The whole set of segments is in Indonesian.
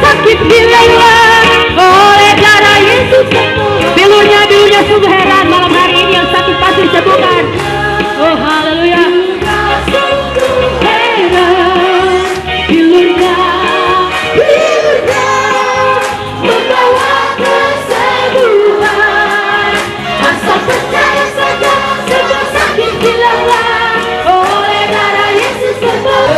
Sakit dilelah oleh darah Yesus. Bilurnya sungguh heran. Malam hari ini yang sakit pasti disembuhkan. Oh haleluya. Bilurnya membawa kesembuhan. Asal percaya saja, semua sakit dilelah oleh darah Yesus sembuh.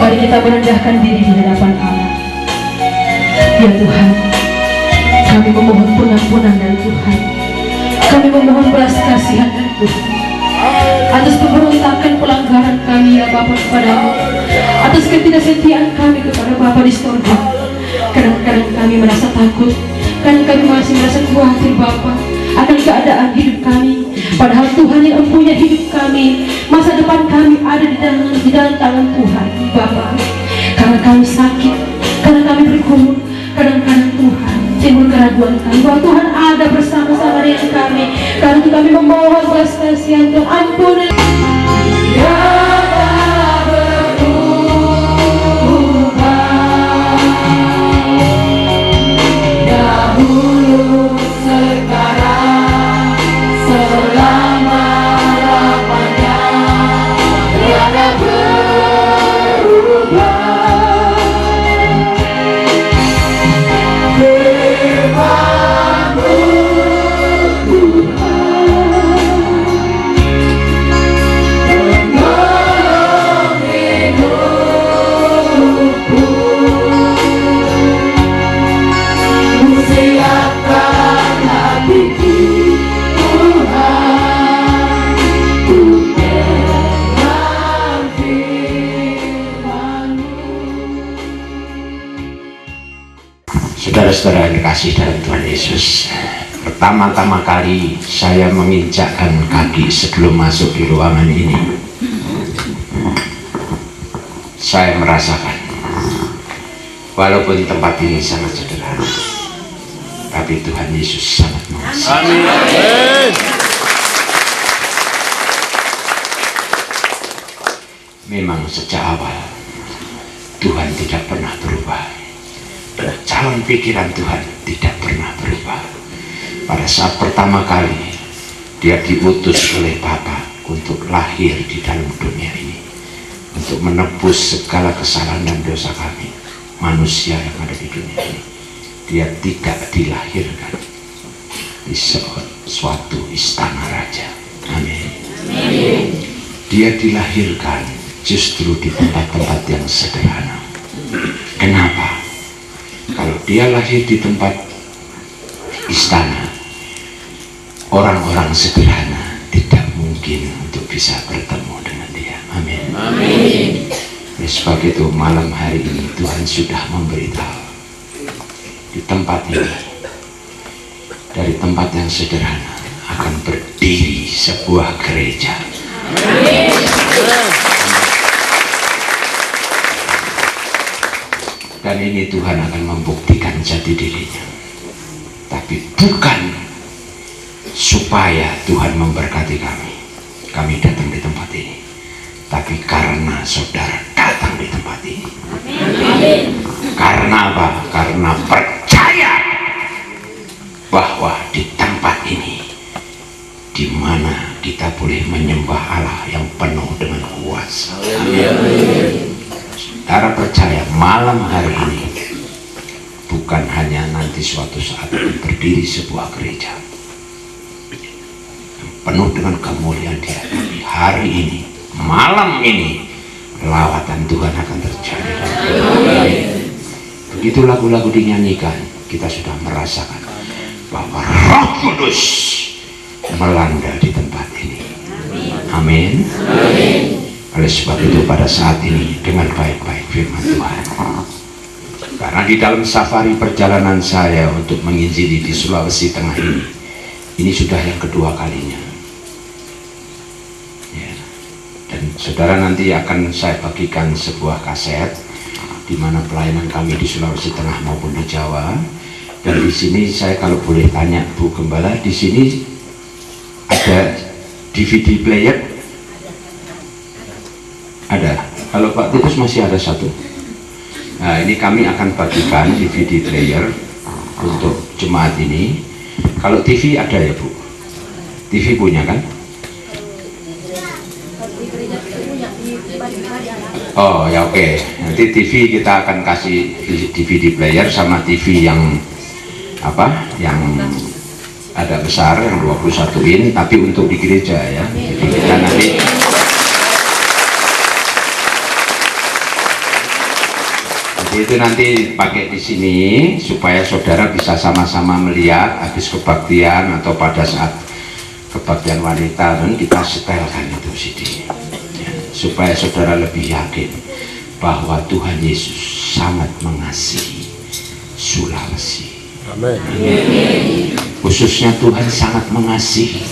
Mari kita merendahkan diri di hadapan Allah. Ya Tuhan, kami memohon pengampunan dari Tuhan. Kami memohon belas kasihan dari Tuhan atas pemberontakan pelanggaran kami ya Bapa kepadamu, atas ketidaksetiaan kami kepada Bapa di surga. Kadang-kadang kami merasa takut, kadang kami masih merasa khawatir Bapa akan keadaan hidup kami. Padahal Tuhan yang mempunyai hidup kami, masa depan kami ada di dalam tangan Tuhan Bapa. Karena kami sakit, karena kami bergumul, kadang-kadang Tuhan timbul keraguan kami bahwa Tuhan ada bersama-sama dengan kami. Karena itu kami memohon belas kasihan Tuhan, ampuni. Saudara-saudara yang dikasih dalam Tuhan Yesus, pertama-tama kali saya menginjakkan kaki sebelum masuk di ruangan ini, saya merasakan walaupun tempat ini sangat sederhana, tapi Tuhan Yesus sangat mengasihi. Amin. Memang sejak awal Tuhan tidak pernah berubah. Jalan pikiran Tuhan tidak pernah berubah. Pada saat pertama kali Dia diutus oleh Bapa untuk lahir di dalam dunia ini, untuk menebus segala kesalahan dan dosa kami, manusia yang ada di dunia ini. Dia tidak dilahirkan di suatu istana raja. Amin. Dia dilahirkan justru di tempat-tempat yang sederhana. Kenapa? Kalau Dia lahir di tempat istana, orang-orang sederhana tidak mungkin untuk bisa bertemu dengan Dia. Amin. Amin. Sebab itu malam hari ini Tuhan sudah memberitahu, di tempat ini, dari tempat yang sederhana akan berdiri sebuah gereja. Amin. Dan ini Tuhan akan membuktikan jati dirinya, tapi bukan supaya Tuhan memberkati kami datang di tempat ini, tapi karena saudara datang di tempat ini. Amin. Karena apa? Karena percaya bahwa di tempat ini, di mana kita boleh menyembah Allah yang penuh dengan kuasa. Amin. Saudara percaya malam hari ini bukan hanya nanti suatu saat berdiri sebuah gereja yang penuh dengan kemuliaan Dia, tapi hari ini, malam ini, lawatan Tuhan akan terjadi. Begitu lagu-lagu dinyanyikan, kita sudah merasakan bahwa Roh Kudus melanda di tempat ini. Amin. Oleh sebab itu pada saat ini dengan baik-baik firman Tuhan. Karena di dalam safari perjalanan saya untuk menginjili di Sulawesi Tengah ini sudah yang kedua kalinya. Ya. Dan saudara nanti akan saya bagikan sebuah kaset di mana pelayanan kami di Sulawesi Tengah maupun di Jawa. Dan di sini saya kalau boleh tanya Bu Gembala, di sini ada DVD player? Ada. Kalau Pak Titus masih ada satu. Nah, ini kami akan bagikan DVD player untuk jemaat ini. Kalau TV ada ya Bu? TV punya kan? Oh ya oke. Nanti TV kita akan kasih DVD player sama TV yang apa? Yang ada besar yang 21 in, tapi untuk di gereja ya. Jadi kita nanti itu nanti pakai di sini supaya saudara bisa sama-sama melihat habis kebaktian atau pada saat kebaktian wanita, dan kita setelkan itu CD ya, supaya saudara lebih yakin bahwa Tuhan Yesus sangat mengasihi Sulawesi. Amin. Khususnya Tuhan sangat mengasihi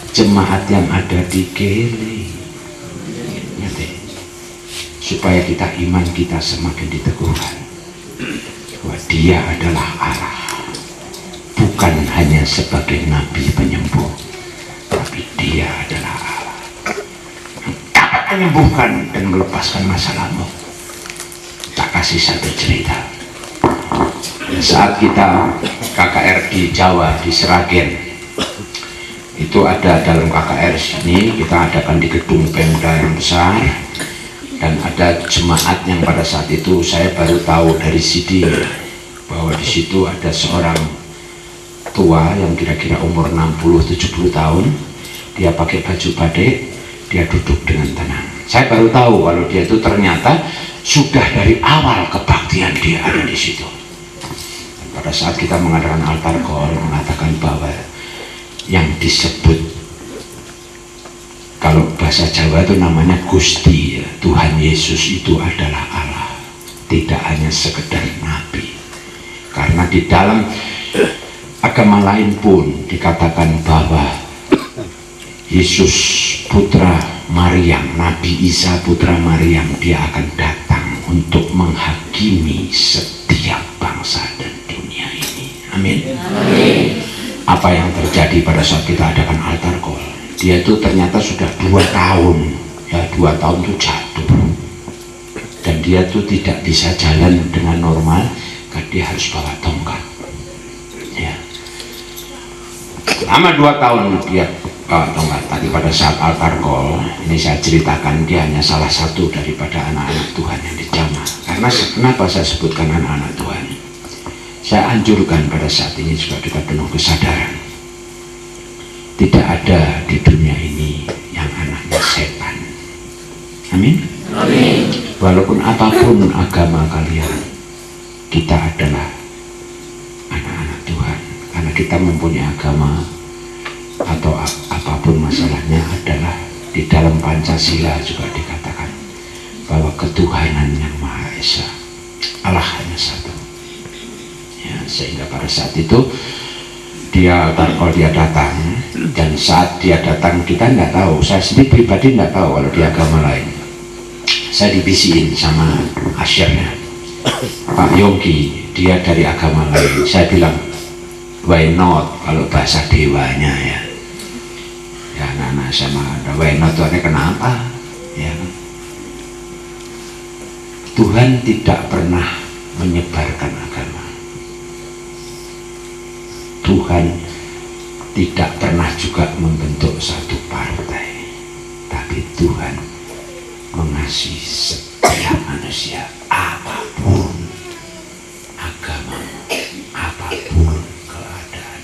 jemaat yang ada di Gili, supaya kita iman kita semakin diteguhkan bahwa Dia adalah Allah, bukan hanya sebagai nabi penyembuh, tapi Dia adalah Allah yang dapat menyembuhkan dan melepaskan masalahmu. Tak kasih satu cerita. Saat kita KKR di Jawa, di Sragen, itu ada dalam KKR sini kita adakan di gedung Pemda yang besar. Dan ada jemaat yang pada saat itu saya baru tahu dari CD bahwa di situ ada seorang tua yang kira-kira umur 60-70 tahun. Dia pakai baju batik, dia duduk dengan tenang. Saya baru tahu kalau dia itu ternyata sudah dari awal kebaktian dia ada di situ. Dan pada saat kita mengadakan altar call mengatakan bahwa yang disebut kalau bahasa Jawa itu namanya Gusti ya, Tuhan Yesus itu adalah Allah, tidak hanya sekedar nabi. Karena di dalam agama lain pun dikatakan bahwa Yesus putra Maryam, Nabi Isa putra Maryam, dia akan datang untuk menghakimi setiap bangsa dan dunia ini. Amin. Amin. Apa yang terjadi pada saat kita adakan altar call? Dia itu ternyata sudah 2 tahun ya, 2 tahun itu jatuh, dan dia itu tidak bisa jalan dengan normal karena dia harus bawa tongkat ya. Selama 2 tahun dia bawa tongkat. Tadi pada saat altar call ini saya ceritakan dia hanya salah satu daripada anak-anak Tuhan yang dijamah. Karena kenapa saya sebutkan anak-anak Tuhan? Saya anjurkan pada saat ini juga kita penuh kesadaran. Tidak ada di dunia ini yang anaknya setan. Amin. Amin. Walaupun apapun agama kalian, kita adalah anak-anak Tuhan. Karena kita mempunyai agama atau apapun masalahnya adalah di dalam Pancasila juga dikatakan bahwa ketuhanan yang Maha Esa, Allah hanya satu. Ya, sehingga pada saat itu kalau dia datang, dan saat dia datang kita nggak tahu, saya sendiri pribadi nggak tahu kalau di agama lain. Saya dibisiin sama asyirnya, Pak Yongki, dia dari agama lain. Saya bilang, why not, kalau bahasa dewanya ya. Ya anak-anak sama ada why not itu artinya kenapa? Ya. Tuhan tidak pernah menyebarkan agama. Tuhan tidak pernah juga membentuk satu partai, tapi Tuhan mengasihi setiap manusia, apapun agama, apapun keadaan.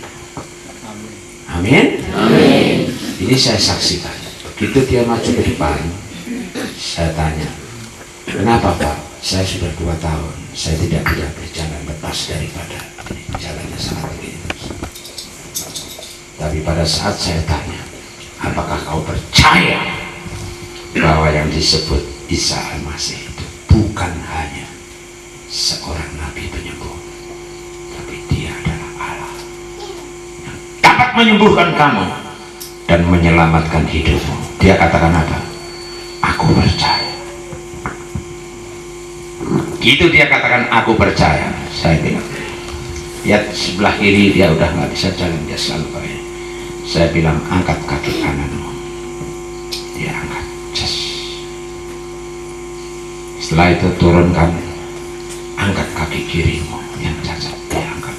Amin. Amin. Ini saya saksikan. Begitu dia maju ke depan, saya tanya, kenapa Pak? Saya sudah 2 tahun, saya tidak bisa berjalan lepas daripada jalannya sangat begini. Tapi pada saat saya tanya, apakah kau percaya bahwa yang disebut Isa Al-Masih itu bukan hanya seorang nabi penyembuh, tapi dia adalah Allah yang dapat menyembuhkan kamu dan menyelamatkan hidupmu. Dia katakan apa? Aku percaya. Gitu dia katakan, aku percaya. Saya bilang, lihat sebelah kiri dia udah nggak bisa jalan, dia selalu pakai. Saya bilang, angkat kaki kananmu. Dia angkat, just. Setelah itu turunkan, angkat kaki kirimu yang cacat, dia angkat.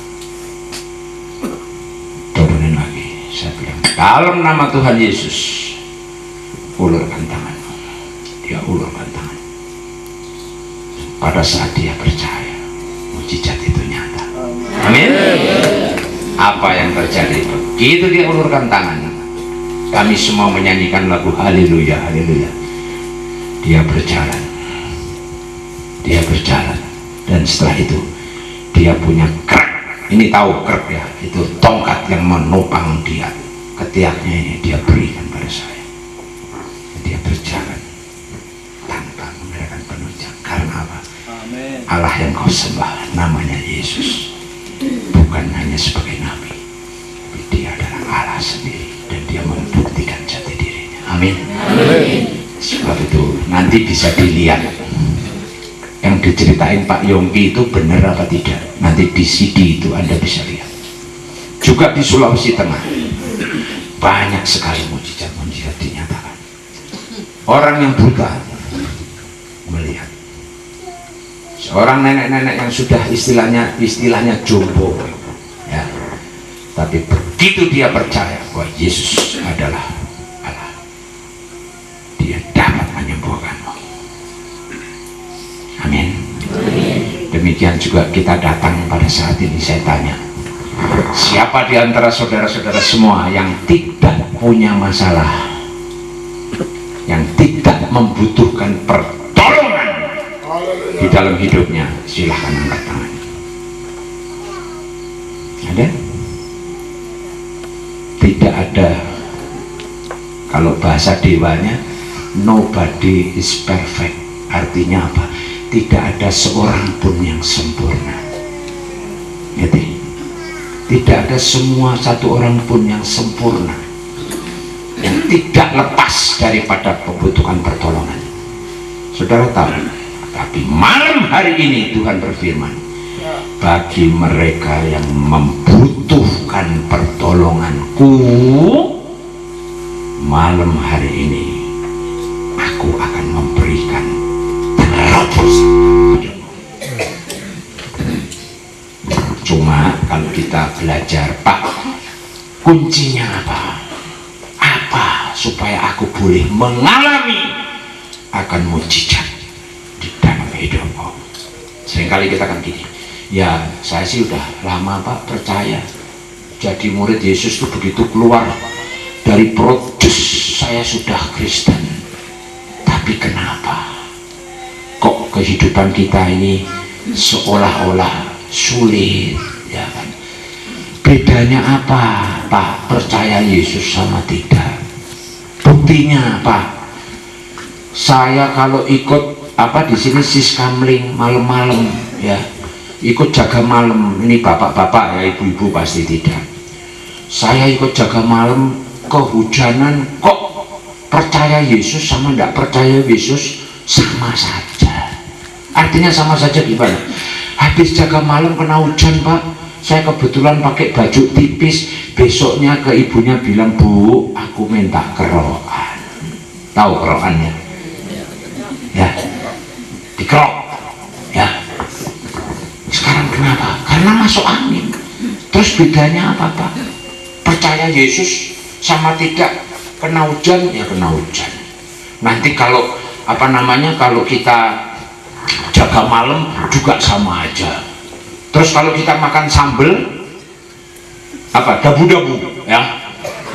Turunin lagi. Saya bilang, dalam nama Tuhan Yesus, ulurkan tanganmu. Dia ulurkan tangan. Pada saat dia percaya, mujizat itu nyata. Amin. Apa yang terjadi? Begitu dia ulurkan tangannya, kami semua menyanyikan lagu haleluya, haleluya. Dia berjalan, dia berjalan, dan setelah itu dia punya krek. Ini tahu krek ya, itu tongkat yang menopang dia. Ketiaknya ini dia berikan pada saya. Dia berjalan tanpa menggunakan penunjang. Karena apa? Allah yang kau sembah namanya Yesus bukan hanya sebagai nabi, tapi dia adalah Allah sendiri, dan dia membuktikan jati dirinya. Amin. Sebab itu nanti bisa dilihat yang diceritain Pak Yongki itu benar apa tidak. Nanti di CD itu Anda bisa lihat. Juga di Sulawesi Tengah banyak sekali mujizat-mujizat dinyatakan. Orang yang buta melihat. Seorang nenek-nenek yang sudah istilahnya jompo, ya. Tapi begitu dia percaya bahwa Yesus adalah Allah, dia dapat menyembuhkanmu. Amin. Demikian juga kita datang pada saat ini. Saya tanya, siapa di antara saudara-saudara semua yang tidak punya masalah, yang tidak membutuhkan pertolongan di dalam hidupnya? Silahkan angkat tangan. Ada? Tidak ada. Kalau bahasa dewanya, nobody is perfect. Artinya apa? Tidak ada seorang pun yang sempurna. Gitu? Tidak ada satu orang pun yang sempurna, yang tidak lepas daripada membutuhkan pertolongan. Saudara tahu? Tapi malam hari ini Tuhan berfirman, bagi mereka yang membutuhkan pertolonganku, malam hari ini aku akan memberikan terobosan. Cuma kalau kita belajar, Pak, kuncinya apa? Apa supaya aku boleh mengalami akan mujizat di dalam hidupku? Seringkali kita kan gini, ya saya sih udah lama Pak percaya, jadi murid Yesus itu begitu keluar dari perut saya sudah Kristen. Tapi kenapa kok kehidupan kita ini seolah-olah sulit, ya kan? Bedanya apa Pak percaya Yesus sama tidak? Buktinya Pak, saya kalau ikut apa di sini siskamling malam-malam, ya ikut jaga malam, ini bapak-bapak ya, ibu-ibu pasti tidak. Saya ikut jaga malam, kehujanan, kok percaya Yesus sama tidak percaya Yesus sama saja. Artinya sama saja gimana? Habis jaga malam kena hujan Pak, saya kebetulan pakai baju tipis, besoknya ke ibunya bilang, Bu, aku minta kerokan. Tahu kerokannya? Ya, dikerok, ya. Sekarang kenapa? Karena masuk angin. Terus bedanya apa Pak? Percaya Yesus sama tidak, kena hujan ya kena hujan. Nanti kalau apa namanya, kalau kita jaga malam juga sama aja. Terus kalau kita makan sambel apa, dabu-dabu, ya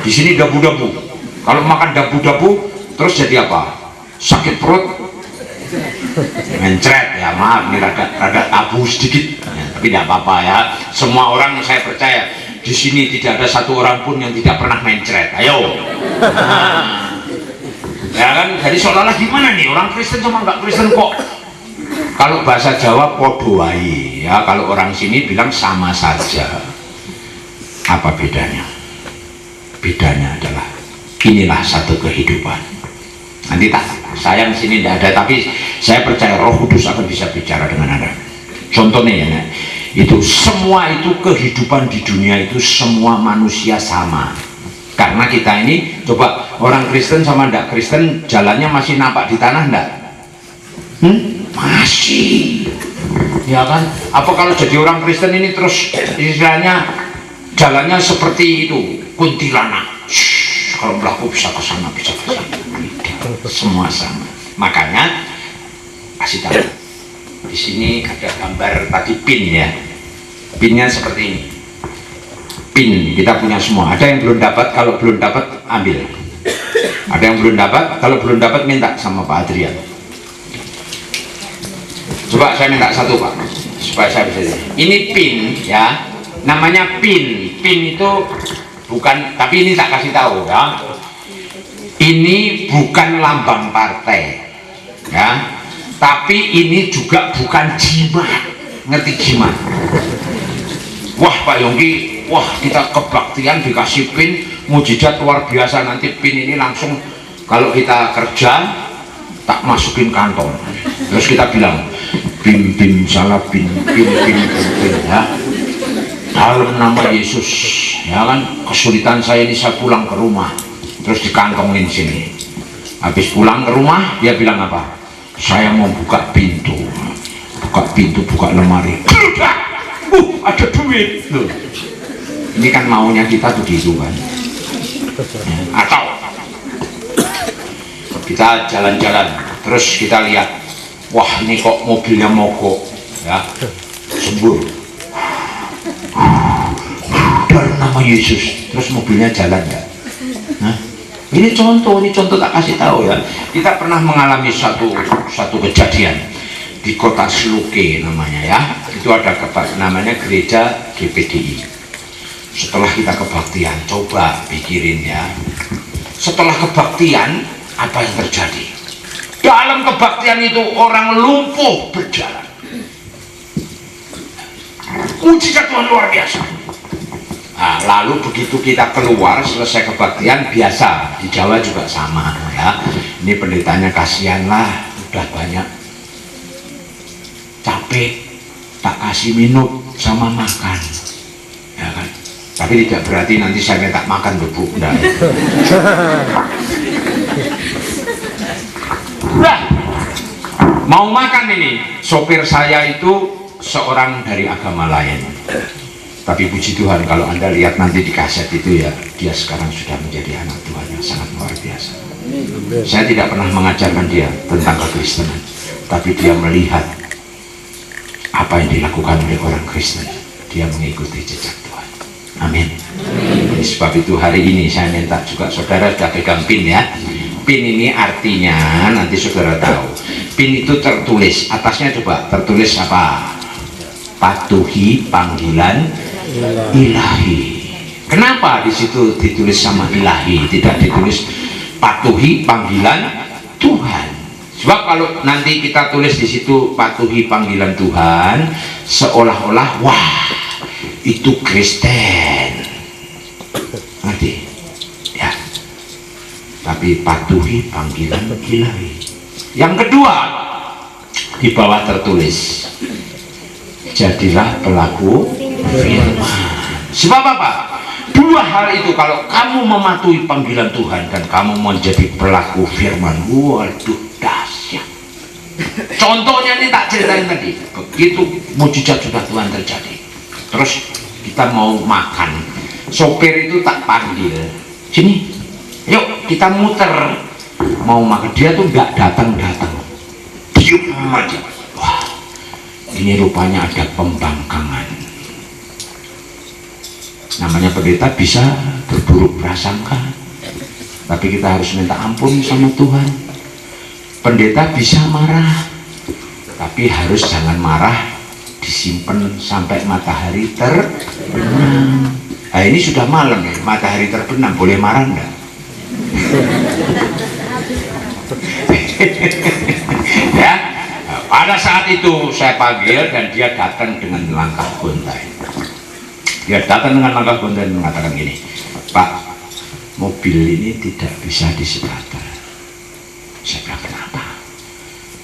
di sini dabu-dabu. Kalau makan dabu-dabu terus jadi apa? Sakit perut, mencret, ya maaf ini rada abu sedikit, ya, tapi tidak apa-apa ya. Semua orang saya percaya di sini tidak ada satu orang pun yang tidak pernah mencret. Ayo, nah, Ya kan, jadi seolah-olah gimana nih orang Kristen sama nggak Kristen kok? Kalau bahasa Jawa podoai, ya kalau orang sini bilang sama saja. Apa bedanya? Bedanya adalah inilah satu kehidupan. Nanti tak, saya di sini tidak ada, tapi saya percaya Roh Kudus akan bisa bicara dengan Anda. Contohnya ya, itu semua itu kehidupan di dunia itu semua manusia sama. Karena kita ini, coba orang Kristen sama ndak Kristen jalannya masih nampak di tanah ndak? Masih, ya kan? Apa kalau jadi orang Kristen ini terus istilahnya jalannya seperti itu, kuntilanak. Kalau berlaku bisa ke sana, bisa ke sana. Semua sama. Makanya kasih tahu. Di sini ada gambar tadi pin ya. Pinnya seperti ini. Pin kita punya semua. Ada yang belum dapat, kalau belum dapat ambil. Ada yang belum dapat, kalau belum dapat minta sama Pak Adrian. Coba saya minta satu Pak, supaya saya bisa. Ini pin ya, namanya pin. Pin itu bukan, tapi ini tak kasih tahu ya. Ini bukan lambang partai, ya. Tapi ini juga bukan jimat. Ngerti jimat? Wah Pak Yongki, wah kita kebaktian dikasih pin, mujizat luar biasa. Nanti pin ini langsung kalau kita kerja tak masukin kantong. Terus kita bilang bim salah bim ya. Dalam nama Yesus, ya kan kesulitan saya ini saya pulang ke rumah, terus dikantongin sini. Habis pulang ke rumah dia bilang apa? Saya mau buka pintu, buka lemari. Ada duit. Loh. Ini kan maunya kita begitu kan. Ya, atau kita jalan-jalan, terus kita lihat, wah ini kok mobilnya mogok, ya, sembur. Dalam nama Yesus, terus mobilnya jalan ya. Nah, ini contoh tak kasih tahu ya. Kita pernah mengalami satu kejadian di kota Sluke namanya ya. Itu ada namanya gereja GPDI. Setelah kita kebaktian, coba pikirin ya. Setelah kebaktian, apa yang terjadi? Dalam kebaktian itu orang lumpuh berjalan. Mujizat Tuhan luar biasa. Nah, lalu begitu kita keluar selesai kebaktian, biasa di Jawa juga sama ya. Ini pendetanya kasihan lah, udah banyak capek, tak kasih minum sama makan, ya kan? Tapi tidak berarti nanti saya minta makan Bu. Nah, mau makan ini, sopir saya itu seorang dari agama lain. Tapi puji Tuhan kalau Anda lihat nanti di kaset itu ya, dia sekarang sudah menjadi anak Tuhan yang sangat luar biasa. Saya tidak pernah mengajarkan dia tentang kekristenan, tapi dia melihat apa yang dilakukan oleh orang Kristen. Dia mengikuti jejak Tuhan. Amin. Jadi sebab itu hari ini saya minta juga saudara sudah pegang pin ya. Pin ini artinya nanti saudara tahu. Pin itu tertulis, atasnya coba tertulis apa? Patuhi panggilan ilahi. Kenapa di situ ditulis sama ilahi, tidak ditulis patuhi panggilan Tuhan? Sebab kalau nanti kita tulis di situ patuhi panggilan Tuhan, seolah-olah wah itu Kristen, nanti ya. Tapi patuhi panggilan ilahi. Yang kedua di bawah tertulis, jadilah pelaku firman. Sebab apa? Dua hal itu kalau kamu mematuhi panggilan Tuhan dan kamu menjadi pelaku firman, waduh dahsyat. Contohnya ini tak ceritain tadi. Begitu mujizat sudah Tuhan terjadi, terus kita mau makan, sopir itu tak panggil, sini, yuk kita muter mau makan. Dia tuh nggak datang, diem aja. Wah, ini rupanya ada pembangkangan. Namanya pendeta bisa berburuk prasangka, tapi kita harus minta ampun sama Tuhan. Pendeta bisa marah, tapi harus jangan marah, disimpan sampai matahari terbenam. Nah ini sudah malam ya, matahari terbenam, boleh marah enggak? Ya, pada saat itu saya panggil dan dia datang dengan langkah gontai. Dia datang dengan langkah gontai dan mengatakan gini, Pak, mobil ini tidak bisa disepater. Saya bilang, kenapa?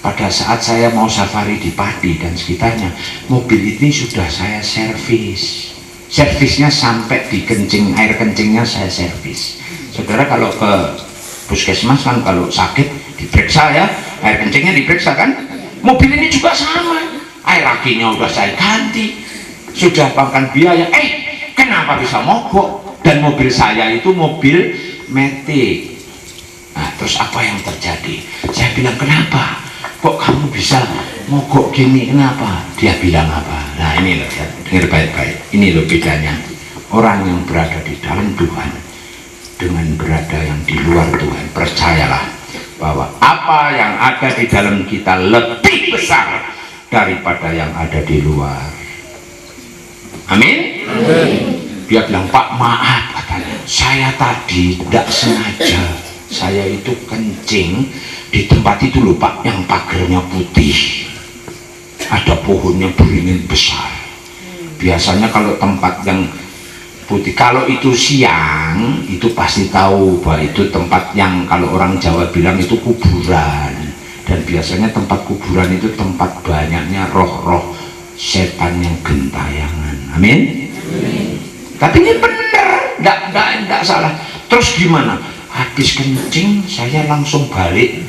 Pada saat saya mau safari di Padi dan sekitarnya, mobil ini sudah saya servis. Servisnya sampai di kencing, air kencingnya saya servis. Saudara kalau ke puskesmas kan kalau sakit diperiksa ya, air kencingnya diperiksa kan. Mobil ini juga sama, air akinya udah saya ganti, sudah makan biaya. Kenapa bisa mogok? Dan mobil saya itu mobil metik. Nah, terus apa yang terjadi? Saya bilang, kenapa? Kok kamu bisa mogok gini? Kenapa? Dia bilang apa? Nah ini loh ya, dengar baik-baik. Ini loh bedanya orang yang berada di dalam Tuhan dengan berada yang di luar Tuhan. Percayalah bahwa apa yang ada di dalam kita lebih besar daripada yang ada di luar. Amin. Dia bilang, Pak maaf, katanya, saya tadi tidak sengaja, saya itu kencing di tempat itu loh Pak, yang pagarnya putih, ada pohonnya beringin besar. Biasanya kalau tempat yang putih, kalau itu siang itu pasti tahu bahwa itu tempat yang kalau orang Jawa bilang itu kuburan. Dan biasanya tempat kuburan itu tempat banyaknya roh-roh setan yang gentayangan. Amin. Tapi ini benar, enggak salah. Terus gimana? Habis kencing saya langsung balik,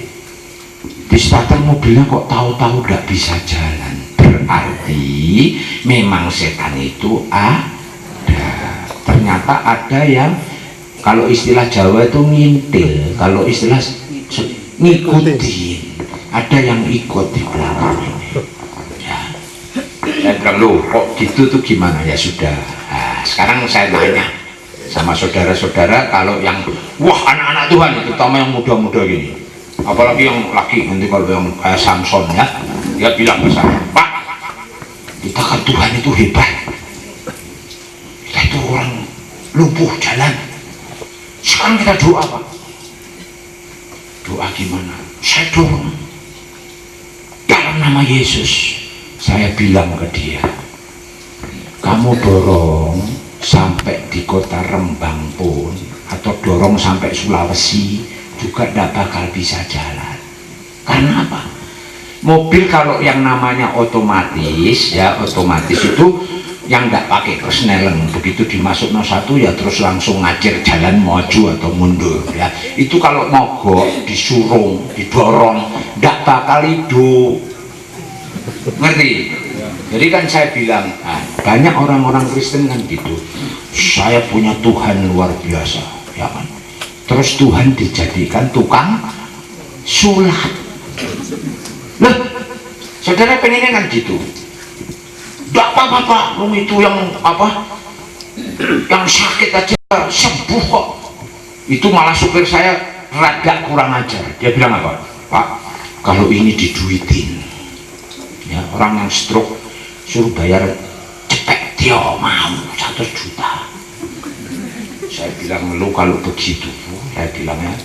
di starter mobilnya kok tahu-tahu enggak bisa jalan. Berarti memang setan itu ada. Ternyata ada yang kalau istilah Jawa itu ngintil, kalau istilah ngikutin, ada yang ikut di belakang ini. Ya. Saya bilang, loh kok gitu tuh gimana? Ya sudah. Nah, sekarang saya tanya sama saudara-saudara, kalau yang wah anak-anak Tuhan itu, terutama yang muda-muda gini, apalagi yang laki, nanti kalau yang kayak Samson ya, dia bilang ke saya, Pak, kita kan Tuhan itu hebat, kita itu orang lumpuh jalan, sekarang kita doa Pak. Doa gimana? Saya dorong dalam nama Yesus. Saya bilang ke dia, kamu dorong sampai di kota Rembang pun, atau dorong sampai Sulawesi juga tidak bakal bisa jalan. Karena apa? Mobil kalau yang namanya otomatis ya, otomatis itu yang tidak pakai persnelen, begitu dimasuk no satu ya terus langsung ngacir jalan maju atau mundur ya. Itu kalau mogok disurung, didorong, tidak bakal hidup. Ngerti? Jadi kan saya bilang, nah, banyak orang-orang Kristen kan gitu, saya punya Tuhan luar biasa ya kan, terus Tuhan dijadikan tukang sulap. Loh, saudara pengennya kan gitu, tidak apa-apa Pak, itu yang apa, yang sakit aja sembuh kok. Itu malah supir saya rada kurang ajar, dia bilang apa, Pak, kalau ini diduitin ya, orang yang stroke suruh bayar cepet dia mau 1 juta. Saya bilang, lu kalau begitu, saya bilang ya,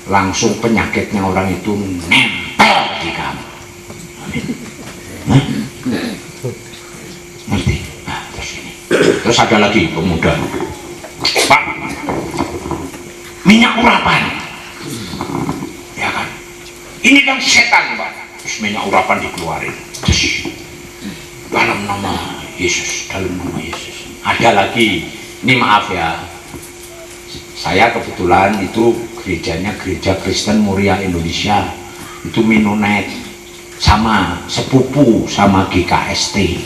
langsung penyakitnya orang itu nempel di kamu. Ngerti? Nah, terus ini, terus ada lagi pemuda, Pak, minyak urapan ya kan, ini kan setan Pak. Terus minyak urapan dikeluarin, terus dalam nama Yesus, dalam nama Yesus. Ada lagi, ini maaf ya, saya kebetulan itu gerejanya gereja Kristen Muria Indonesia, itu Mennonite, sama sepupu sama GKST.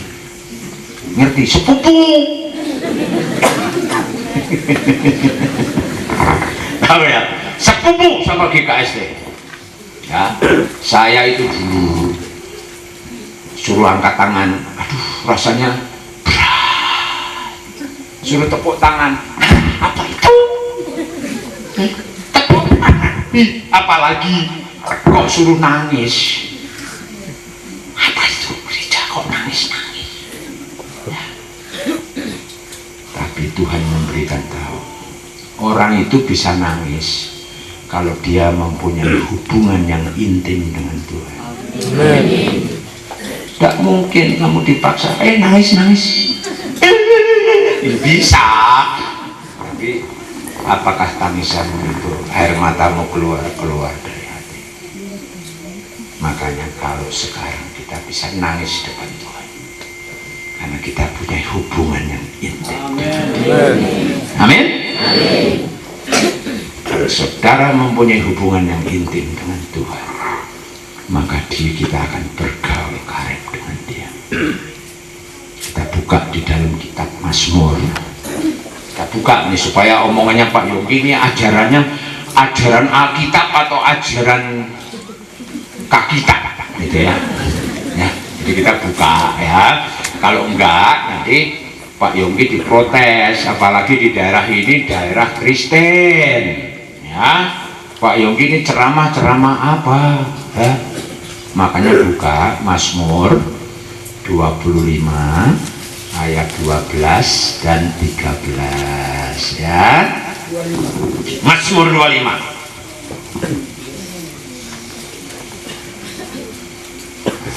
Ngerti? Sepupu. Tahu ya? Sepupu sama GKST. Ya, saya itu dulu suruh angkat tangan, aduh rasanya berat, suruh tepuk tangan, apa itu? Tepuk tangan, apalagi kok suruh nangis, apa itu gereja kok nangis-nangis ya. Tapi Tuhan memberikan tahu, orang itu bisa nangis kalau dia mempunyai hubungan yang intim dengan Tuhan. Tidak mungkin kamu dipaksa, nangis. Bisa, tapi apakah tangisanmu itu, air matamu keluar dari hati? Makanya kalau sekarang kita bisa nangis depan Tuhan, karena kita punya hubungan yang intim. Amin. Kalau saudara mempunyai hubungan yang intim dengan Tuhan, maka kita akan bergaul karib dengan Dia. Kita buka di dalam kitab Mazmur. Kita buka nih supaya omongannya Pak Yongki ini ajarannya ajaran Alkitab atau ajaran Kakitab gitu ya. Jadi kita buka ya. Kalau enggak nanti Pak Yongki diprotes, apalagi di daerah ini daerah Kristen ya. Pak Yongki ini ceramah apa ya? Makanya buka Mazmur 25 ayat 12 dan 13 ya. Mazmur 25.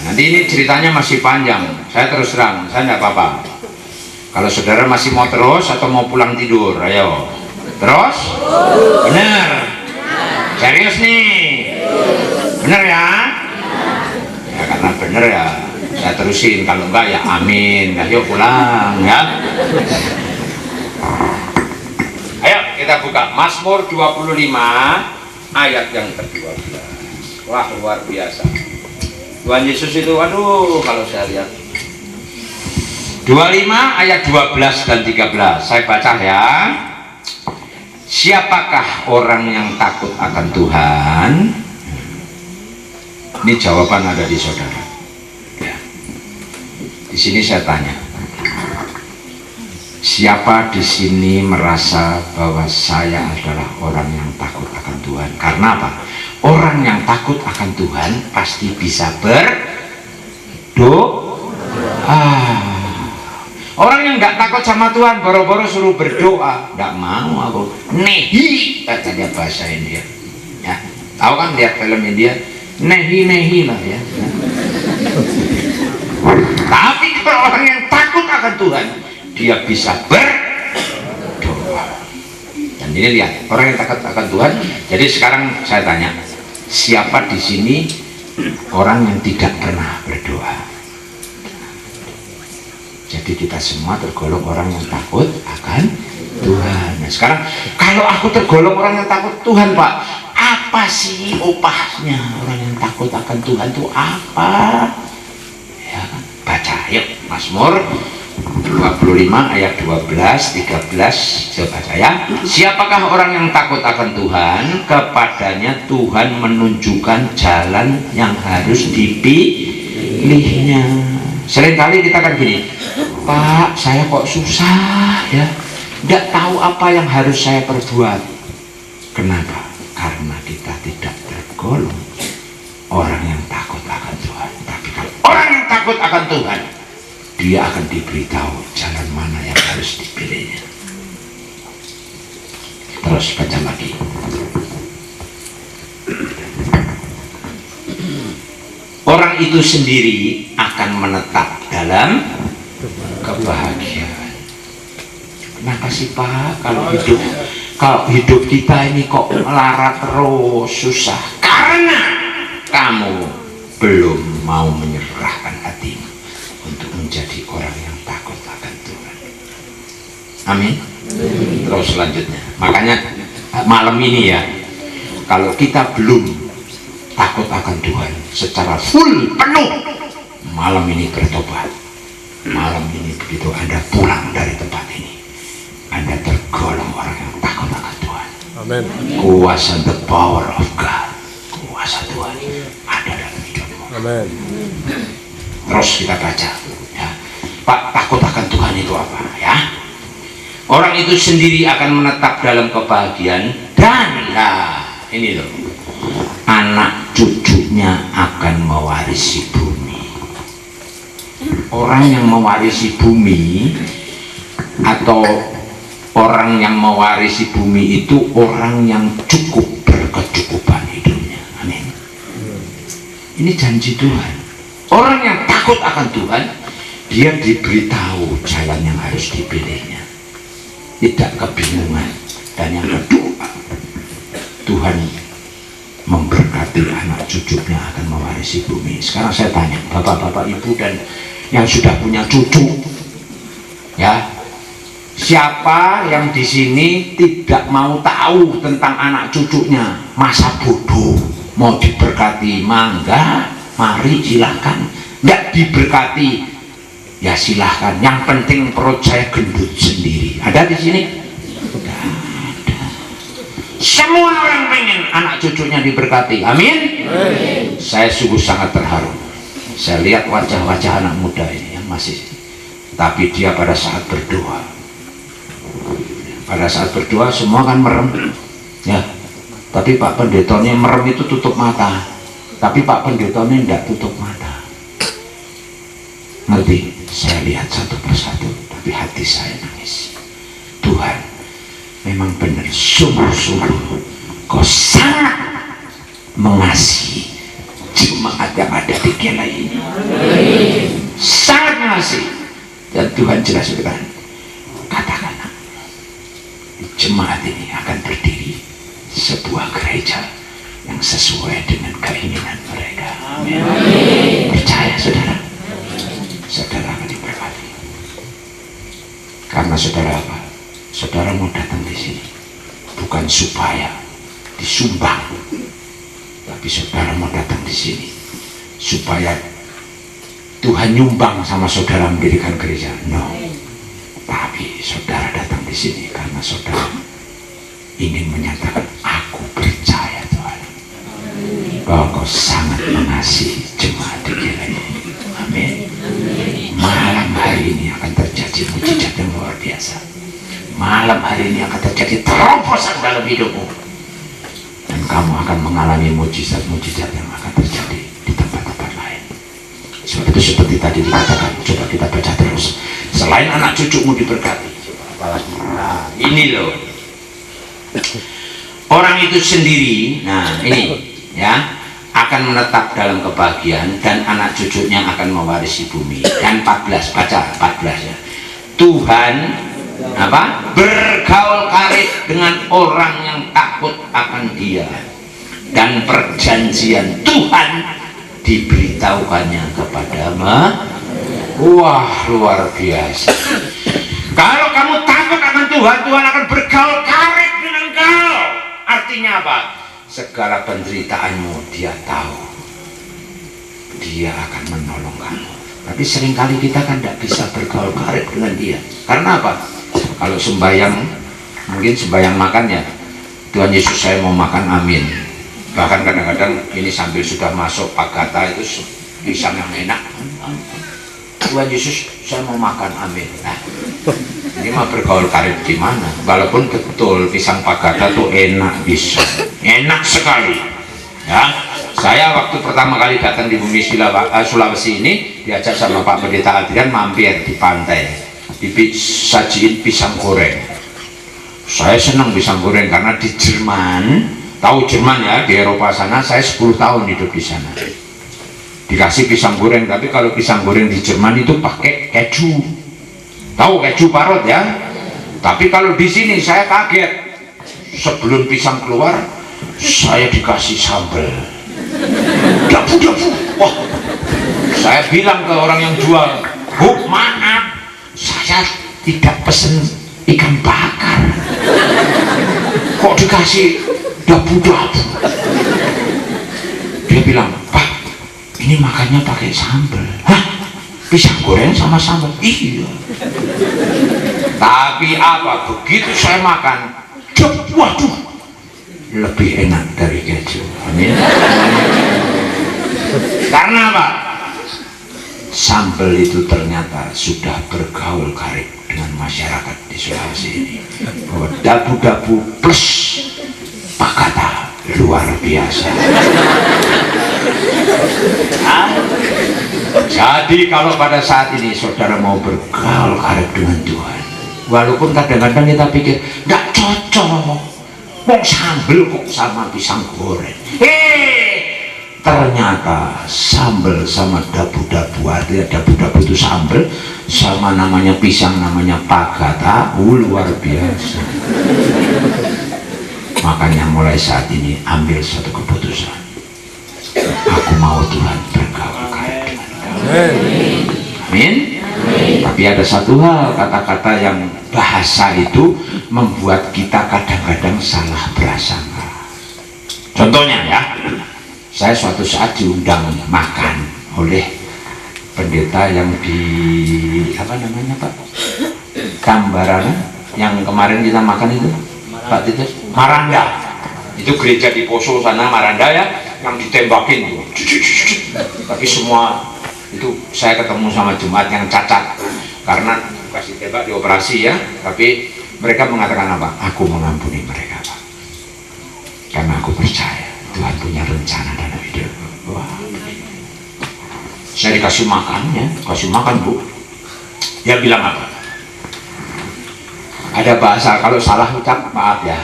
Nanti ini ceritanya masih panjang. Saya terus terang, saya tidak apa-apa. Kalau saudara masih mau terus atau mau pulang tidur, ayo. Terus? Bener? Serius nih? Bener ya? Ya karena bener ya saya terusin, kalau enggak ya amin. Ayo pulang ya. Ayo kita buka Mazmur 25 ayat yang ke-12. Wah luar biasa. Tuhan Yesus itu, aduh kalau saya lihat 25 ayat 12 dan 13 saya baca ya. Siapakah orang yang takut akan Tuhan? Ini jawaban ada di saudara ya. Di sini saya tanya, siapa di sini merasa bahwa saya adalah orang yang takut akan Tuhan? Karena apa? Orang yang takut akan Tuhan pasti bisa berdoa. Orang yang nggak takut sama Tuhan, boro-boro suruh berdoa, nggak mau aku. Nehi, katanya bahasa India. Ya, tahu kan lihat film India, nehi lah ya. Tapi kalau orang yang takut akan Tuhan, dia bisa berdoa. Dan ini lihat, orang yang takut akan Tuhan. Jadi sekarang saya tanya, siapa di sini orang yang tidak pernah berdoa? Jadi kita semua tergolong orang yang takut akan Tuhan. Nah sekarang kalau aku tergolong orang yang takut Tuhan, Pak, apa sih upahnya orang yang takut akan Tuhan itu apa? Ya kan? Baca yuk Mazmur 25 ayat 12, 13 coba baca ya. Siapakah orang yang takut akan Tuhan? Kepadanya Tuhan menunjukkan jalan yang harus dipilihnya. Seringkali kita kan gini, Pak, saya kok susah ya, nggak tahu apa yang harus saya perbuat. Kenapa? Karena kita tidak tergolong orang yang takut akan Tuhan. Tapi kalau orang yang takut akan Tuhan, dia akan diberitahu jalan mana yang harus dipilihnya. Terus baca lagi. Orang itu sendiri akan menetap dalam kebahagiaan. Kenapa sih Pak kalau hidup kita ini kok melarat terus, susah? Karena kamu belum mau menyerahkan hatimu untuk menjadi orang yang takut akan Tuhan. Amin. Terus selanjutnya, makanya malam ini ya, kalau kita belum takut akan Tuhan secara full, penuh, malam ini bertobat. Malam ini begitu Anda pulang dari tempat ini, Anda tergolong orang yang takut akan Tuhan. Amen. Kuasa the power of God, kuasa Tuhan ada dalam hidupmu. Amen. Terus kita baca ya. Pak, takut akan Tuhan itu apa ya? Orang itu sendiri akan menetap dalam kebahagiaan dan ini loh, anak cucunya akan mewarisi bumi. Orang yang mewarisi bumi atau orang yang mewarisi bumi itu orang yang cukup berkecukupan. kecukupan hidupnya. Amin. Ini janji Tuhan. Orang yang takut akan Tuhan, dia diberitahu jalan yang harus dipilihnya, tidak kebingungan. Dan yang kedua, Tuhan memberkati anak cucunya akan mewarisi bumi. Sekarang saya tanya bapak-bapak, ibu, dan yang sudah punya cucu, ya, siapa yang di sini tidak mau tahu tentang anak cucunya? Masa bodoh, mau diberkati, mangga, mari silahkan. Nggak diberkati, ya silahkan. Yang penting perut saya gendut sendiri. Ada di sini? Tidak ada. Semua orang pengen anak cucunya diberkati. Amin. Saya sungguh sangat terharu. Saya lihat wajah-wajah anak muda ini yang masih, tapi dia pada saat berdoa, semua kan merem, ya. Tapi Pak Pendetanya merem itu tutup mata, tapi Pak Pendetanya tidak tutup mata. Ngerti? Saya lihat satu persatu, tapi hati saya nangis. Tuhan, memang benar, sungguh-sungguh Kau sangat mengasihi jemaat yang ada di Kela ini. Sangat mengasihi. Dan Tuhan jelas berkata, katakanlah, jemaat ini akan berdiri sebuah gereja yang sesuai dengan keinginan mereka. Amin. Percaya saudara? Saudara akan diberkati. Karena saudara apa? Saudara mau datang di sini bukan supaya disumbang, tapi saudara mau datang di sini supaya Tuhan nyumbang sama saudara mendirikan gereja. No. Tapi saudara datang di sini karena saudara ingin menyatakan, aku percaya Tuhan bahwa Kau sangat mengasihi jemaat di Kela ini. Amin. Malam hari ini akan terjadi mujizat yang luar biasa. Malam hari ini akan terjadi terobosan dalam hidupmu, dan kamu akan mengalami mujizat-mujizat yang akan terjadi di tempat-tempat lain. Sebab itu seperti tadi dikatakan, coba kita baca terus. Selain anak cucumu diberkati, apalagi? Nah, ini loh, orang itu sendiri, nah ini ya, akan menetap dalam kebahagiaan dan anak cucunya akan mewarisi bumi. Dan 14, baca 14 ya. Tuhan apa? Bergaul karib dengan orang yang takut akan Dia, dan perjanjian Tuhan diberitahukannya kepadamu. Wah, luar biasa. Kalau kamu takut akan Tuhan, Tuhan akan bergaul karib dengan kau. Artinya apa? Segala penderitaanmu Dia tahu, Dia akan menolong kamu. Tapi seringkali kita kan tidak bisa bergaul karib dengan Dia. Karena apa? Kalau sembahyang, mungkin sembahyang makan ya, Tuhan Yesus saya mau makan, amin. Bahkan kadang-kadang ini sambil sudah masuk Agatha itu pisang yang enak, Tuhan Yesus saya mau makan, amin. Nah, ini mah bergaul karib gimana? Walaupun betul pisang Agatha tuh enak, bisa enak sekali ya. Saya waktu pertama kali datang di bumi Sulawesi ini diajak sama Pak Pendeta Adrian mampir di pantai, disajiin pisang goreng. Saya senang pisang goreng karena di Jerman, tahu Jerman ya, di Eropa sana, saya 10 tahun hidup di sana. Dikasih pisang goreng, tapi kalau pisang goreng di Jerman itu pakai keju. Tahu keju parut ya? Tapi kalau di sini saya kaget. Sebelum pisang keluar, saya dikasih sambal. Dapu-dapu. Wah. Saya bilang ke orang yang jual, "Bu, maaf, saya tidak pesen ikan bakar, kok dikasih dapu-dapu?" Dia bilang, "Pak, ini makannya pakai sambal." Hah? Pisang goreng sama sambal? Iya. Tapi apa, begitu saya makan, waduh, lebih enak dari keju. Amin. Karena apa? Sambal itu ternyata sudah bergaul karib dengan masyarakat di Sulawesi ini. Bahwa dapu-dapu plus Agatha luar biasa. Jadi kalau pada saat ini saudara mau bergaul karib dengan Tuhan, walaupun kadang-kadang kita pikir nggak cocok, Wong sambel kok sama pisang goreng. Ternyata sambel sama dabu-dabu, artinya dabu-dabu itu sambel, sama namanya pisang namanya pagata, luar biasa. Makanya mulai saat ini ambil suatu keputusan. Aku mau Tuhan bergaul karib dengan Engkau. Amin. Tapi ada satu hal, kata-kata yang bahasa itu membuat kita kadang-kadang salah prasangka. Contohnya ya, saya suatu saat diundang makan oleh pendeta yang di apa namanya Pak? Kambarana yang kemarin kita makan itu, Pak Titus, Maranda. Itu gereja di Poso sana, Maranda ya, yang ditembakin tuh. Tapi semua itu saya ketemu sama jemaat yang cacat karena kasih tembak dioperasi ya, tapi mereka mengatakan apa? Aku mengampuni mereka Pak, karena aku percaya Tuhan punya rencana dalam hidup. Wah. Saya dikasih makannya, kasih makan Bu. Dia bilang apa? Ada bahasa, kalau salah ucap maaf ya.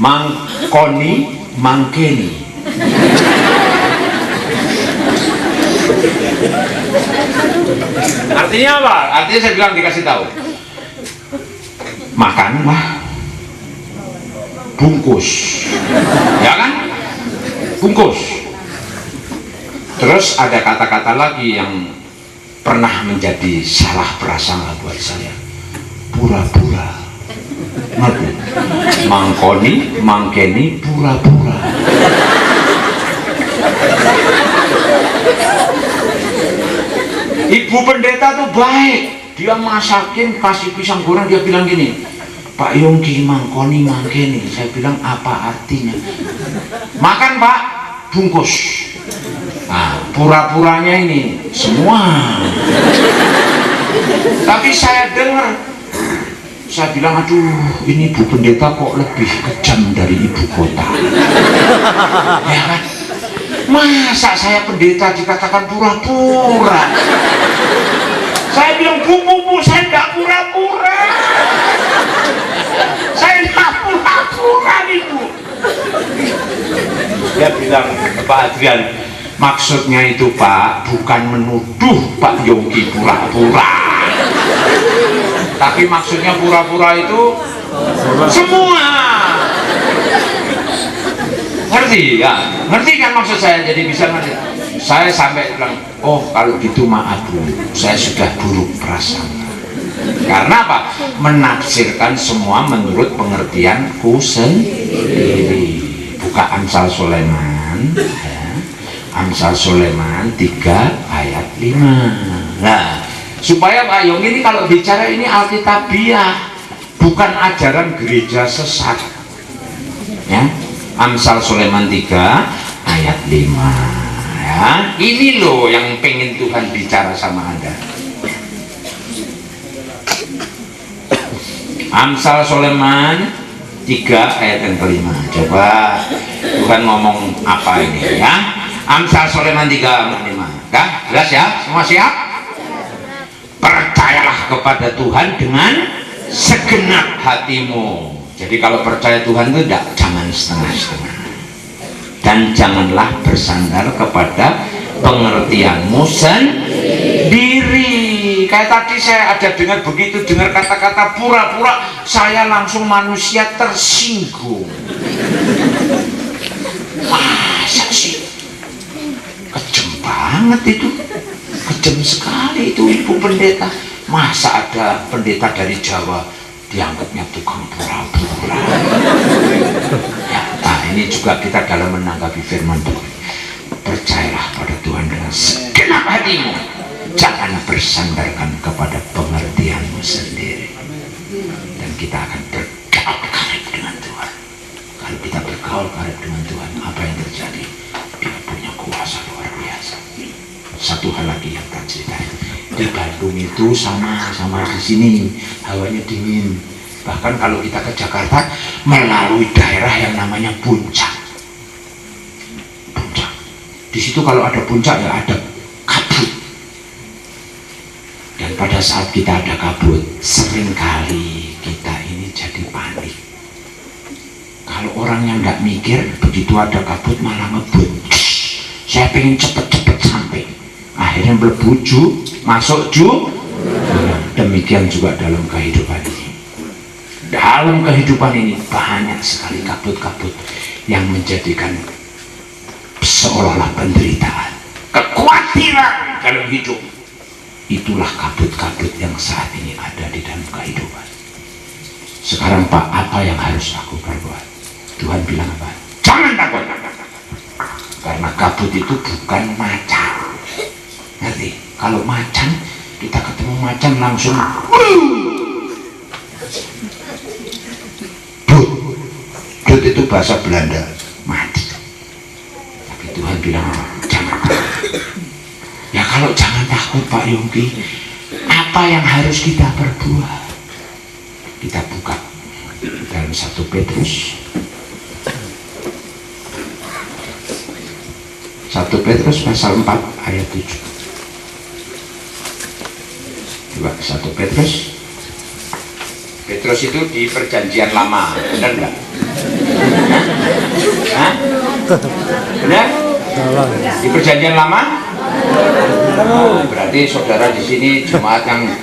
Mangkoni, mangkeni. Artinya apa? Artinya saya bilang dikasih tahu. Makan mah bungkus, ya kan? Bungkus. Terus ada kata-kata lagi yang pernah menjadi salah prasangka buat saya. Pura-pura. Ngerti? Mangkoni, mangkeni, pura-pura. Ibu pendeta tuh baik. Dia masakin, kasih pisang goreng, dia bilang gini, Pak Yongki mangkoni mangkeni. Saya bilang apa artinya? Makan Pak, bungkus. Nah, pura-puranya ini semua. Tapi saya dengar, saya bilang aduh, ini Bu Pendeta kok lebih kejam dari ibu kota. Ya kan? Masa saya pendeta dikatakan pura-pura? Saya bilang bu, saya tidak pura-pura. Saya tidak pura-pura Ibu. Dia bilang, Pak Adrian, maksudnya itu Pak, bukan menuduh Pak Yongki pura-pura. Tapi maksudnya pura-pura itu semua. Ngerti ya? Ngerti kan maksud saya? Jadi bisa ngerti. Saya sampai bilang, oh kalau gitu maaf Bu, saya sudah buruk prasangka. Karena apa? Menafsirkan semua menurut pengertianku sendiri. Buka Amsal Sulaiman ya. Amsal Sulaiman 3 ayat 5. Nah, supaya Pak Yong ini kalau bicara ini alkitabiah, bukan ajaran gereja sesat ya. Amsal Sulaiman 3 ayat 5 ya. Ini loh yang pengen Tuhan bicara sama Anda. Amsal Sulaiman 3 ayat yang kelima. Coba Tuhan ngomong apa ini ya. Amsal Sulaiman 3 ayat 5. Kah? Jelas ya? Semua siap? Percayalah kepada Tuhan dengan segenap hatimu. Jadi kalau percaya Tuhan itu jangan setengah-setengah. Dan janganlah bersandar kepada pengertianmu sendiri. Kayak tadi saya ada dengar begitu, dengar kata-kata pura-pura, saya langsung manusia tersinggung. Masa sih? Kejam banget itu. Kejam sekali itu Ibu Pendeta. Masa ada pendeta dari Jawa dianggapnya tukang pura-pura ya. Nah ini juga kita dalam menanggapi firman Tuhan. Percayalah pada Tuhan dengan segenap hatimu, jangan bersandarkan kepada pengertianmu sendiri, dan kita akan bergaul karib dengan Tuhan. Kalau kita bergaul karib dengan Tuhan, apa yang terjadi? Dia punya kuasa luar biasa. Satu hal lagi yang tak ceritain, di Bandung itu sama di sini hawanya dingin. Bahkan kalau kita ke Jakarta melalui daerah yang namanya puncak. Di situ kalau ada puncak ya ada kabut. Dan pada saat kita ada kabut, seringkali kita ini jadi panik. Kalau orang yang nggak mikir, begitu ada kabut malah ngebut. Saya pengen cepet-cepet sampai. Akhirnya berbuju, masuk demikian juga dalam kehidupan ini. Dalam kehidupan ini banyak sekali kabut-kabut yang menjadikan seolah-olah penderitaan, kekhawatiran dalam hidup. Itulah kabut-kabut yang saat ini ada di dalam kehidupan. Sekarang Pak, apa yang harus aku perbuat? Tuhan bilang apa? Jangan takut. Karena kabut itu bukan macan. Ngerti? Kalau macan, kita ketemu macan langsung Dut itu bahasa Belanda, mati. Tapi Tuhan bilang jangan takut. Ya kalau jangan takut Pak Yongki, apa yang harus kita perbuat? Kita buka dalam 1 Petrus 1 Petrus pasal 4 ayat 7. Coba 1 Petrus itu di perjanjian lama, benar enggak? Hah? Benar? Di perjanjian lama? Berarti saudara di sini jemaat yang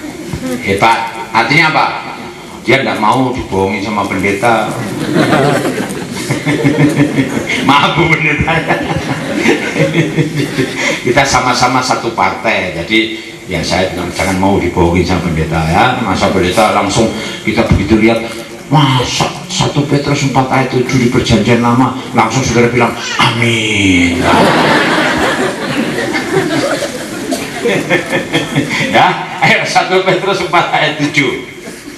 hebat. Artinya apa? Dia enggak mau dibohongin sama pendeta. Maaf Bu Pendeta. Kita sama-sama satu partai, jadi ya saya bilang jangan mau dibohongin sama pendeta ya. Masa pendeta langsung kita begitu lihat, masa 1 Petrus 4 ayat 7 di perjanjian lama, langsung saudara bilang amin. Ya, ayo 1 Petrus 4 ayat 7.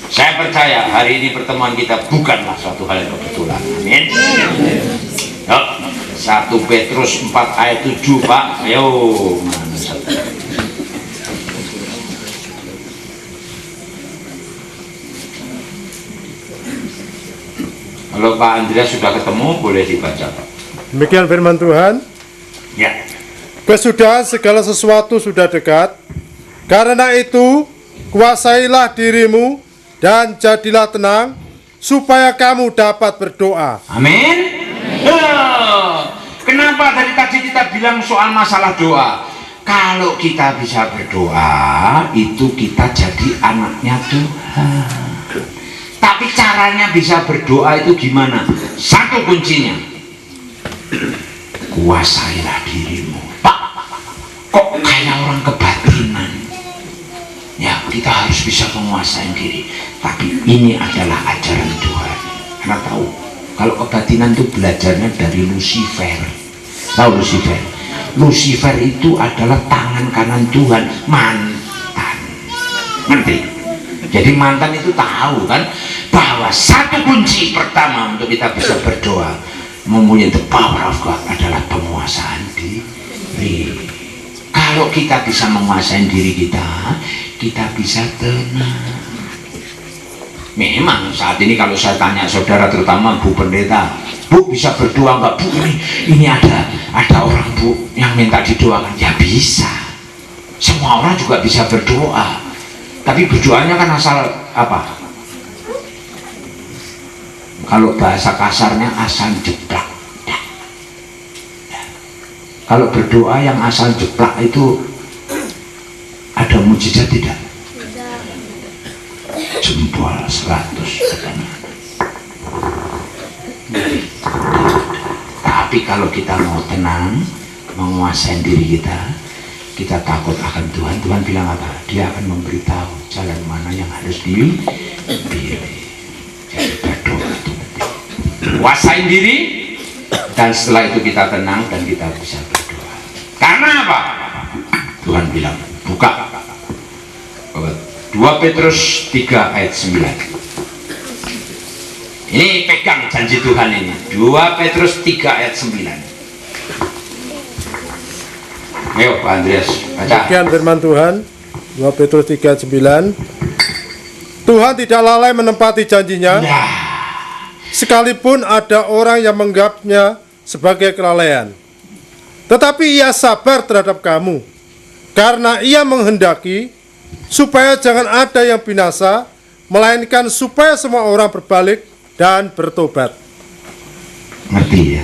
Saya percaya hari ini pertemuan kita bukanlah suatu hal yang kebetulan. Amin. Yuk, 1 Petrus 4 ayat 7 Pak. Ayo. Kalau Pak Andreas sudah ketemu, boleh dibaca Pak. Demikian firman Tuhan. Ya. Kesudahan segala sesuatu sudah dekat. Karena itu, kuasailah dirimu dan jadilah tenang, supaya kamu dapat berdoa. Amin. Kenapa dari tadi kita bilang soal masalah doa? Kalau kita bisa berdoa, itu kita jadi anaknya Tuhan. Tapi caranya bisa berdoa itu gimana? Satu kuncinya, kuasailah dirimu. Pak, kok kayak orang kebatinan? Ya, kita harus bisa menguasai diri. Tapi ini adalah ajaran Tuhan. Karena tahu, kalau kebatinan itu belajarnya dari Lucifer. Tahu Lucifer? Lucifer itu adalah tangan kanan Tuhan, mantan. Ngerti? Jadi mantan itu tahu kan bahwa satu kunci pertama untuk kita bisa berdoa, mempunyai the power of God, adalah penguasaan diri. Kalau kita bisa menguasai diri kita, kita bisa tenang. Memang saat ini kalau saya tanya saudara, terutama Bu Pendeta, Bu bisa berdoa nggak Bu? Ini ada orang Bu yang minta didoakan. Ya bisa. Semua orang juga bisa berdoa. Tapi berdoanya kan asal apa? Kalau bahasa kasarnya asal jeplak. Kalau berdoa yang asal jeplak itu ada mujizat tidak? Jempol 100. Tapi kalau kita mau tenang, menguasai diri kita, kita takut akan Tuhan. Tuhan bilang apa? Dia akan memberitahu jalan mana yang harus dipilih. Jadi berdoa itu penting. Kuasain diri, dan setelah itu kita tenang dan kita bisa berdoa. Karena apa? Tuhan bilang, buka 2 Petrus 3 ayat 9. Ini pegang janji Tuhan ini. 2 Petrus 3 ayat 9. Ayo Pak Andreas, baca. Demikian firman Tuhan, 2 Petrus 3 ayat 9. Tuhan tidak lalai menempati janjinya, sekalipun ada orang yang menganggapnya sebagai kelalaian. Tetapi ia sabar terhadap kamu, karena ia menghendaki supaya jangan ada yang binasa, melainkan supaya semua orang berbalik dan bertobat. Ngerti ya?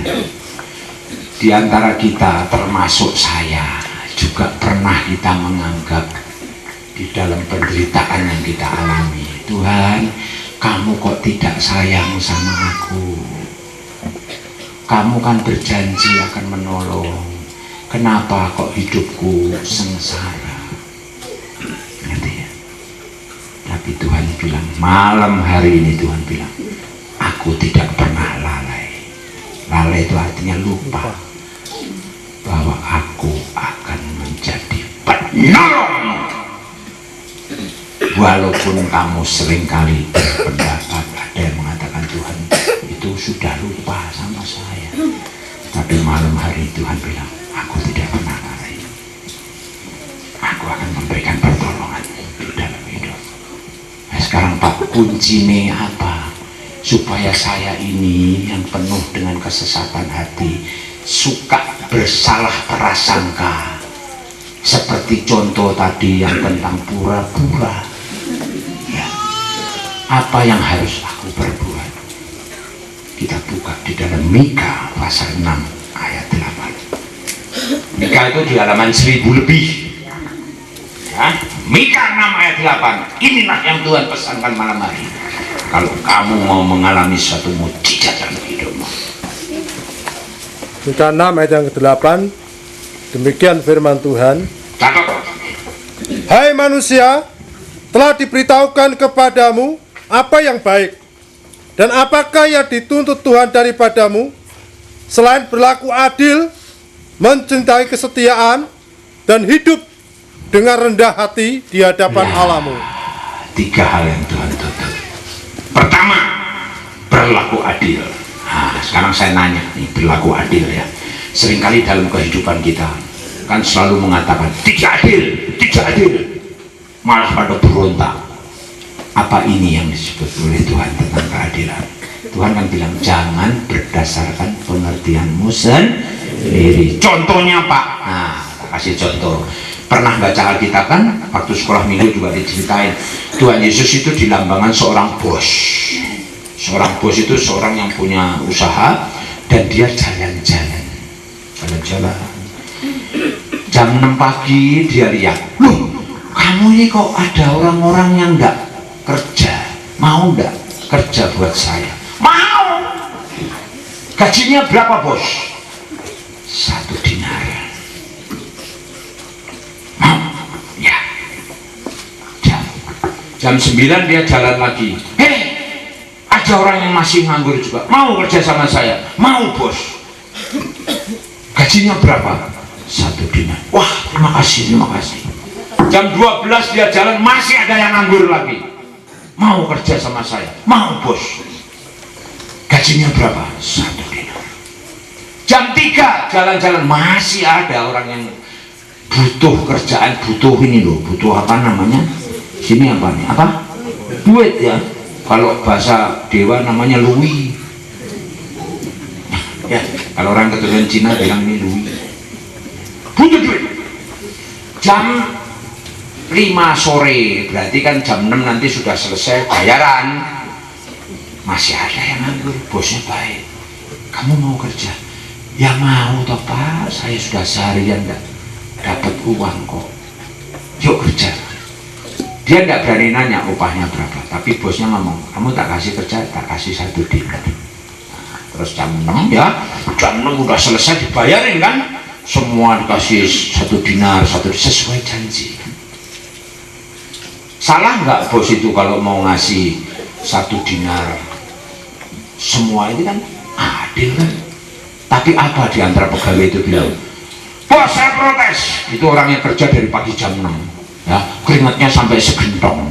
Di antara kita termasuk saya juga pernah kita menganggap di dalam penderitaan yang kita alami, Tuhan, kamu kok tidak sayang sama aku? Kamu kan berjanji akan menolong, kenapa kok hidupku sengsara? Ngerti ya? Tapi Tuhan bilang, malam hari ini Tuhan bilang, aku tidak pernah lalai. Lalai itu artinya lupa bahwa aku akan menjadi penolongmu. Walaupun kamu seringkali berpendapat, ada yang mengatakan Tuhan itu sudah lupa sama saya, tapi malam hari Tuhan bilang, aku tidak pernah lalai. Aku akan memberikan pertolongan di dalam hidup. Nah, sekarang Pak, kuncinya apa? Supaya saya ini yang penuh dengan kesesatan hati, suka bersalah prasangka, seperti contoh tadi yang tentang pura-pura ya. Apa yang harus aku perbuat? Kita buka di dalam Mika pasal 6 ayat 8. Mika itu di halaman 1000 lebih ya. Mika 6 ayat 8. Inilah yang Tuhan pesankan malam hari. Kalau kamu mau mengalami suatu mukjizat dalam hidupmu. Mika 6 ayat yang ke-8. Demikian firman Tuhan. Hai manusia, telah diberitahukan kepadamu apa yang baik, dan apakah yang dituntut Tuhan daripadamu, selain berlaku adil, mencintai kesetiaan, dan hidup dengan rendah hati di hadapan Allahmu. 3 hal yang Tuhan tuntut. Pertama, berlaku adil. Nah, sekarang saya nanya nih, berlaku adil ya. Seringkali dalam kehidupan kita kan selalu mengatakan tidak adil, malah pada berontak. Apa ini yang disebut oleh Tuhan tentang keadilan? Tuhan kan bilang jangan berdasarkan pengertianmu sendiri. Contohnya Pak, nah kasih contoh. Pernah baca Alkitab kan, waktu sekolah minggu juga diceritain Tuhan Yesus itu dilambangkan seorang bos. Seorang bos itu seorang yang punya usaha dan dia jalan-jalan. Jam 6 pagi dia lihat, loh kamu ini kok ada orang-orang yang enggak kerja, mau enggak kerja buat saya? Mau. Gajinya berapa bos? 1 dinar. Mau? Ya. Jam 9 dia jalan lagi. Ada orang yang masih nganggur juga, mau kerja sama saya? Mau bos. Gajinya berapa? 1 dinar. Wah, terima kasih. Jam 12 dia jalan, masih ada yang nganggur lagi. Mau kerja sama saya? Mau bos. Gajinya berapa? 1 dinar. Jam 3 jalan-jalan, masih ada orang yang butuh kerjaan, butuh ini loh, butuh apa namanya? Sini apa nih? Apa? Duit ya. Kalau bahasa dewa namanya lui. Ya, kalau orang keturunan Cina bilang ini lui. Butuh duit. Jam 5 sore, berarti kan jam 6 nanti sudah selesai bayaran. Masih ada yang nganggur, bosnya baik. Kamu mau kerja? Ya mau toh Pak, saya sudah seharian enggak dapat uang kok. Yuk kerja. Dia enggak berani nanya upahnya berapa, tapi bosnya ngomong, kamu tak kasih kerja, tak kasih 1 dinar. Nah, terus jam 6 ya, jam 6 udah selesai dibayarin kan? Semua dikasih 1 dinar, sesuai janji. Salah nggak bos itu kalau mau ngasih 1 dinar? Semua itu kan adil kan? Tapi apa di antara pegawai itu bilang, bos saya protes. Itu orang yang kerja dari pagi jam 6 ya, keringatnya sampai segentong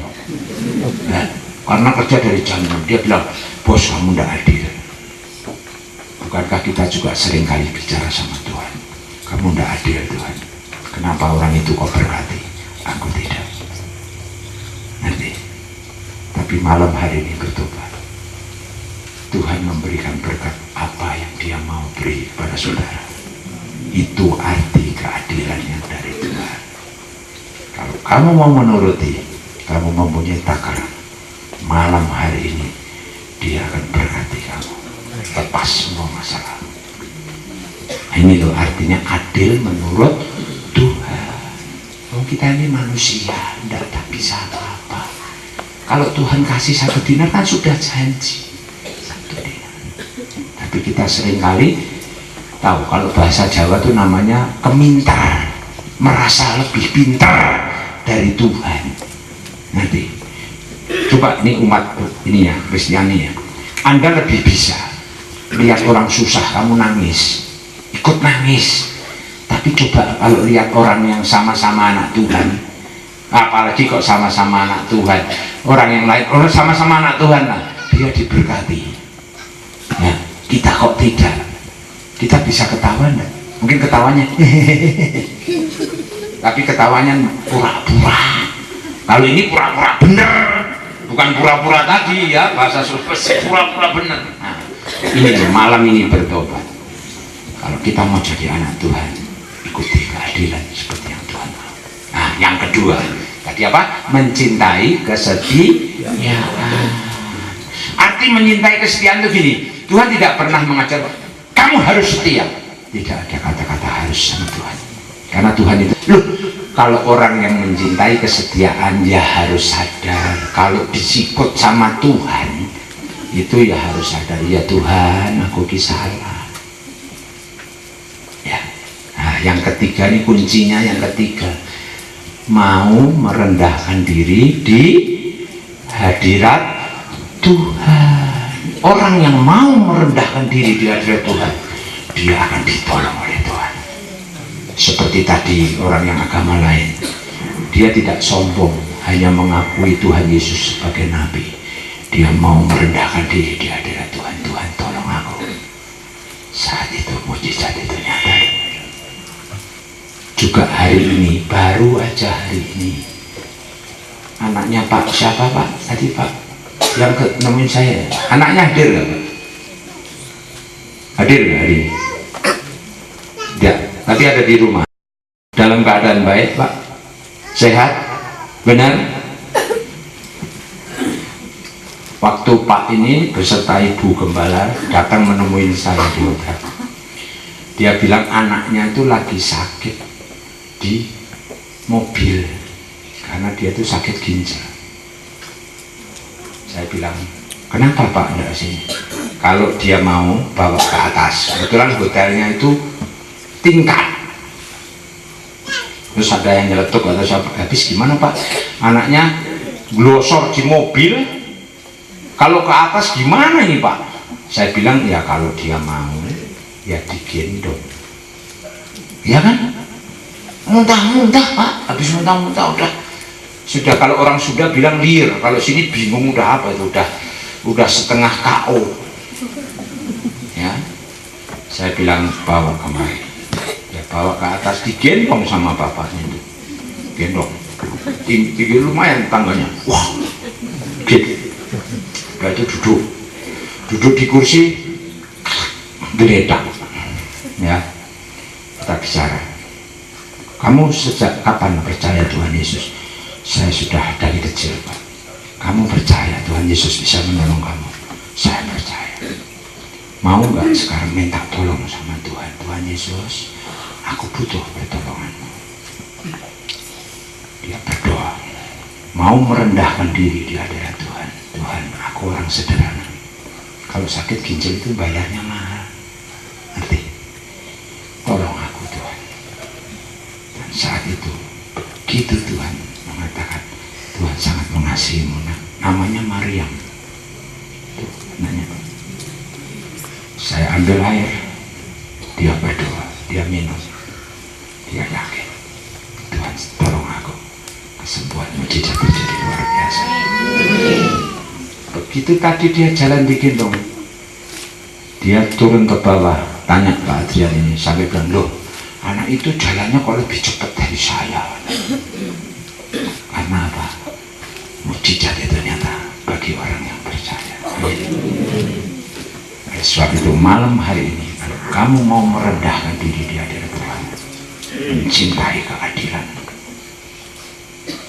ya, karena kerja dari jam 6. Dia bilang, bos kamu nggak adil. Bukankah kita juga seringkali bicara sama Tuhan, kamu nggak adil Tuhan, kenapa orang itu kau berkati, aku tidak. Nanti tapi malam hari ini bertobat, Tuhan memberikan berkat apa yang dia mau beri pada saudara. Itu arti keadilan yang dari Tuhan. Kalau kamu mau menuruti, kamu mempunyai takaran, malam hari ini dia akan berkati kamu, lepas semua masalah. ini loh artinya adil menurut Tuhan. Oh, kita ini manusia, tidak bisa apa-apa. Kalau Tuhan kasih 1 dinar kan sudah janji 1 dinar. Tapi kita seringkali tahu kalau bahasa Jawa itu namanya kemintar, merasa lebih pintar dari Tuhan. Nanti coba ini umat ini ya, Kristiani ya, Anda lebih bisa lihat orang susah kamu nangis, ikut nangis. Tapi coba kalau lihat orang yang sama-sama anak Tuhan, apalagi kok sama-sama anak Tuhan, orang yang lain orang sama-sama anak Tuhan lah, dia diberkati ya, kita kok tidak. Kita bisa ketawa enggak? Mungkin ketawanya tapi ketawanya pura-pura. Kalau ini pura-pura bener, bukan pura-pura tadi ya, bahasa Sulawesi pura-pura bener. Nah, ini loh, malam ini bertobat. Kalau kita mau jadi anak Tuhan, ikuti keadilan seperti yang Tuhan mau. Nah, yang kedua tadi apa? Mencintai kesetiaan. Arti mencintai kesetiaan itu gini, Tuhan tidak pernah mengajar kamu harus setia. Tidak ada kata-kata harus sama Tuhan. Karena Tuhan itu, loh, kalau orang yang mencintai kesetiaan ya harus sadar kalau disikut sama Tuhan itu ya harus sadar, ya Tuhan aku salah ya. Nah, yang ketiga ini kuncinya, yang ketiga mau merendahkan diri di hadirat Tuhan. Orang yang mau merendahkan diri di hadirat Tuhan, dia akan ditolong oleh Tuhan. Seperti tadi orang yang agama lain, dia tidak sombong, hanya mengakui Tuhan Yesus sebagai Nabi. Dia mau merendahkan diri di hadirat Tuhan. Tuhan tolong aku. Saat itu mujizat itu nyata. Juga hari ini, baru aja hari ini, anaknya Pak siapa Pak tadi Pak yang nemuin saya, anaknya hadir nggak Pak? Hadir nggak hari ini? Ya, tapi ada di rumah. Dalam keadaan baik Pak, sehat, benar. Waktu Pak ini beserta Ibu Gembala datang menemui saya di hotel, dia bilang anaknya itu lagi sakit di mobil karena dia itu sakit ginjal. Saya bilang, kenapa Pak enggak sini? Kalau dia mau bawa ke atas, kebetulan hotelnya itu tingkat. Terus ada yang nyeletuk atau siapa, habis gimana Pak? Anaknya glosor di mobil, kalau ke atas gimana ini Pak? Saya bilang, ya kalau dia mau ya digendong, ya kan? Muntah-muntah Pak, habis muntah-muntah sudah kalau orang sudah bilang liar, kalau sini bingung udah apa itu, udah setengah KO ya. Saya bilang bawa kemari, ya bawa ke atas, digendong sama bapaknya itu, gendong tinggi lumayan tangganya, wah gitu. Udah itu duduk di kursi, geledak ya. Kita bicara, kamu sejak kapan percaya Tuhan Yesus? Saya sudah dari kecil Pak. Kamu percaya Tuhan Yesus bisa menolong kamu? Saya percaya. Mau nggak sekarang minta tolong sama Tuhan? Tuhan Yesus, aku butuh pertolonganmu. Dia berdoa, mau merendahkan diri di hadirat Tuhan. Tuhan, aku orang sederhana, kalau sakit ginjal itu bayarnya mahal, ngerti? Tolong aku Tuhan. Dan saat itu begitu Tuhan mengatakan, Tuhan sangat mengasihimu, namanya Maryam. Nanya, saya ambil air, dia berdoa, dia minum, dia yakin Tuhan tolong aku, kesembuhan mujizat terjadi luar biasa. Begitu tadi dia jalan digendong, dia turun ke bawah, tanya Pak Adrian ini, sampai bilang, loh anak itu jalannya kok lebih cepat dari saya. Karena apa? Mujizat itu nyata bagi orang yang percaya. Oleh sebab itu malam hari ini, kalau kamu mau merendahkan diri di hadirat Tuhan, mencintai keadilan,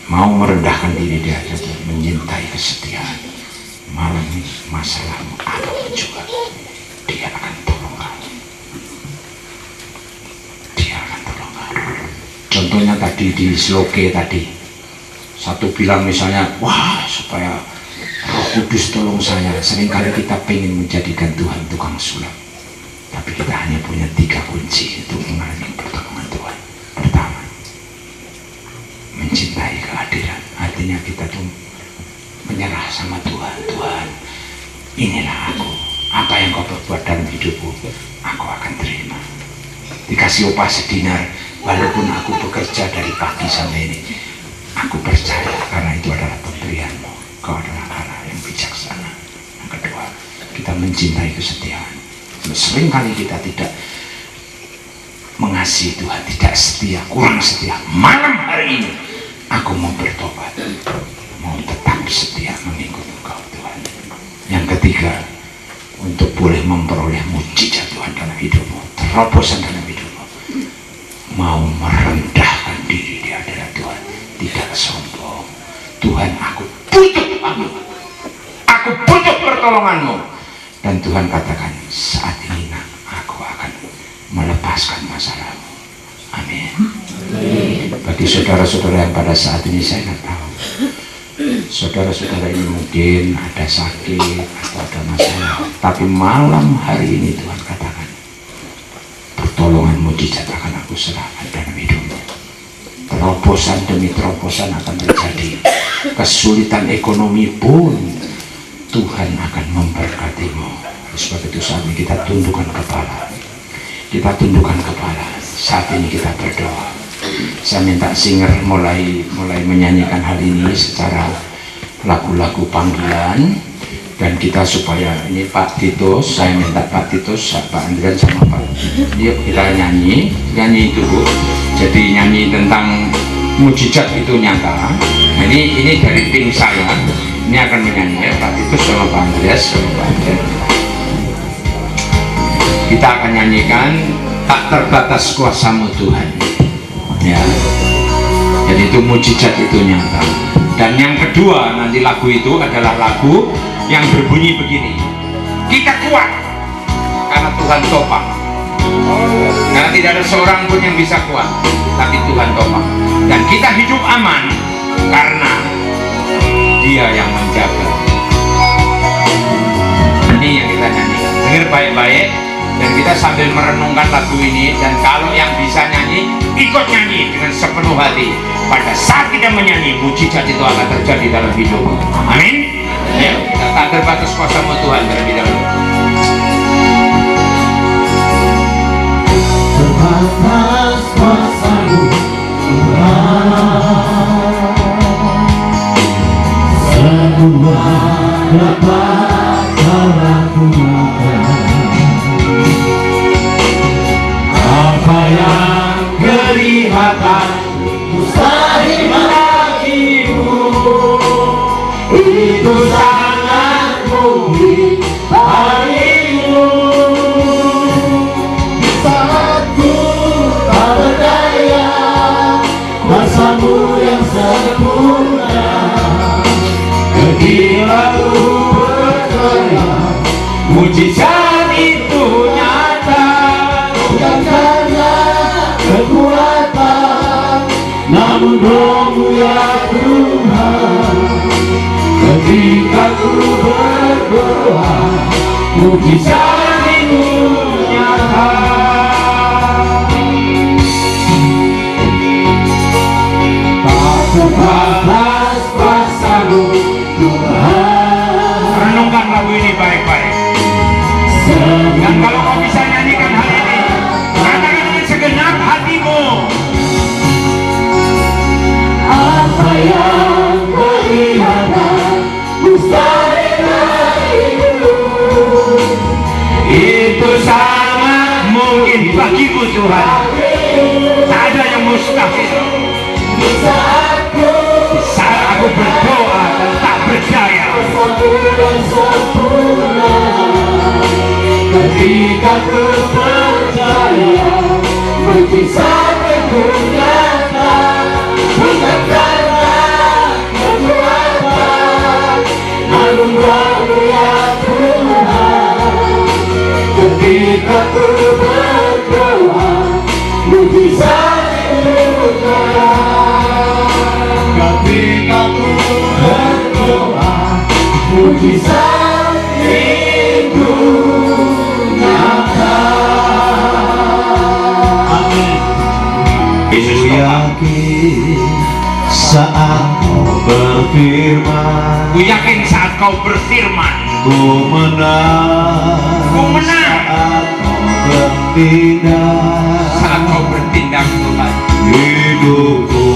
mau merendahkan diri di hadirat Tuhan, mencintai kesetiaan, malam ini masalahmu apapun juga, dia akan tolong kamu. contohnya tadi di Sloge tadi, satu bilang misalnya, wah supaya Roh Kudus tolong saya. Seringkali kita pengen menjadikan Tuhan tukang sulap, tapi kita hanya punya 3 kunci untuk mengalami pertolongan Tuhan. Pertama, mencintai kehadiran, artinya kita tuh menyerah sama Tuhan. Tuhan, inilah aku, apa yang kau perbuat dalam hidupku, aku akan terima. Dikasih upah sedinar, walaupun aku bekerja dari pagi sampai ini, aku percaya karena itu adalah pemberianmu. Kau adalah Allah yang bijaksana. Yang kedua, kita mencintai kesetiaan. Seringkali kita tidak mengasihi Tuhan, tidak setia, kurang setia. Malam hari ini aku mau bertobat, mau tetap setia mengikut Engkau Tuhan. Yang ketiga, untuk boleh memperoleh mujizat Tuhan dalam hidupmu, terobosan dalam hidupmu, mau merendahkan diri di hadapan Tuhan, tidak sombong. Tuhan, aku butuh pertolonganmu. Dan Tuhan katakan, saat ini aku akan melepaskan masalahmu. Amin. Bagi saudara-saudara yang pada saat ini, saya nggak tahu, saudara-saudara ini mungkin ada sakit atau ada masalah, tapi malam hari ini Tuhan katakan, pertolongan mujizat akan aku serahkan dalam hidupmu. Terobosan demi terobosan akan terjadi. Kesulitan ekonomi pun Tuhan akan memberkatimu. Sebab itu saat ini kita tundukkan kepala. Kita tundukkan kepala. Saat ini kita berdoa. Saya minta singer mulai menyanyikan hal ini secara lagu-lagu panggilan, dan kita supaya ini Pak Titus, saya minta Pak Titus, Pak Andrian sama Pak, yuk kita nyanyi itu Bu. Jadi nyanyi tentang mujizat itu nyata. Nah, ini dari tim saya. Ini akan menyanyi ya, Pak Titus sama Pak Andreas sama Pak Andrian. Kita akan nyanyikan tak terbatas kuasamu Tuhan. Ya. Jadi itu mujizat itu nyata. Dan yang kedua, nanti lagu itu adalah lagu yang berbunyi begini. Kita kuat karena Tuhan topang. Karena tidak ada seorang pun yang bisa kuat, tapi Tuhan topang. Dan kita hidup aman karena Dia yang menjaga. Ini yang kita nyanyi. Dengar baik-baik, dan kita sambil merenungkan lagu ini. Dan kalau yang bisa nyanyi, ikut nyanyi dengan sepenuh hati. Pada saat kita menyanyi, mujizat itu akan terjadi dalam hidupmu. Amin. Ayo, kita tak terbatas kuasamu Tuhan terlebih dahulu. Terbatas kuasamu Tuhan, semua dapat Kau lakukan. Apa yang kelihatan mustahil bagimu, itu sangat mungkin bagimu. Saat ku tak berdaya, kuasamu yang sempurna, ketika ku percaya mujizat itu nyata. Bukan karena kekuatan, namun Roh-Mu ya Tuhan. Ketika ku berdoa, mujizat itu nyata. Tak terbatas kuasamu Tuhan. Renungkan lagu ini baik-baik. Dan kalau kau bisa nyanyikan hal ini, katakan dengan segenap hatimu. Apa yang kelihatan mustahil bagimu, Itu sangat mungkin bagimu Tuhan. Tak ada yang mustahil. saat ku Saat aku berdoa dan tak berdaya, sempurna, ketika ku percaya mujizat itu nyata. Bukan karena kekuatan, namun Roh-Mu ya Tuhan. Ketika ku berdoa, mujizat itu nyata. mujizat itu nyata. Amin. Yesus yakin saat kau berfirman, ku yakin saat kau berfirman, ku menang. ku menang. Saat kau bertindak, Saat kau bertindak Tuhan, hidupku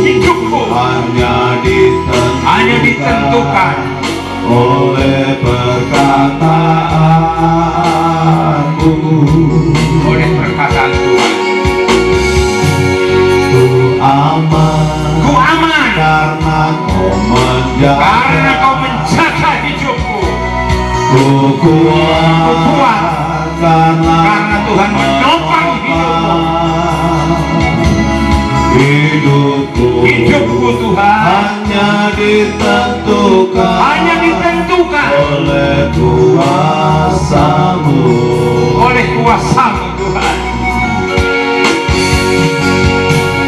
hidupku hanya ditentukan oleh perkataanku. oleh perkataan Tuhan. Ku aman, Ku aman karena kau menjaga, karena kau menjaga hidupku. ku kuat, karena Tuhan menopang hidupku Tuhan hanya ditentukan oleh kuasa-Mu. Tuhan.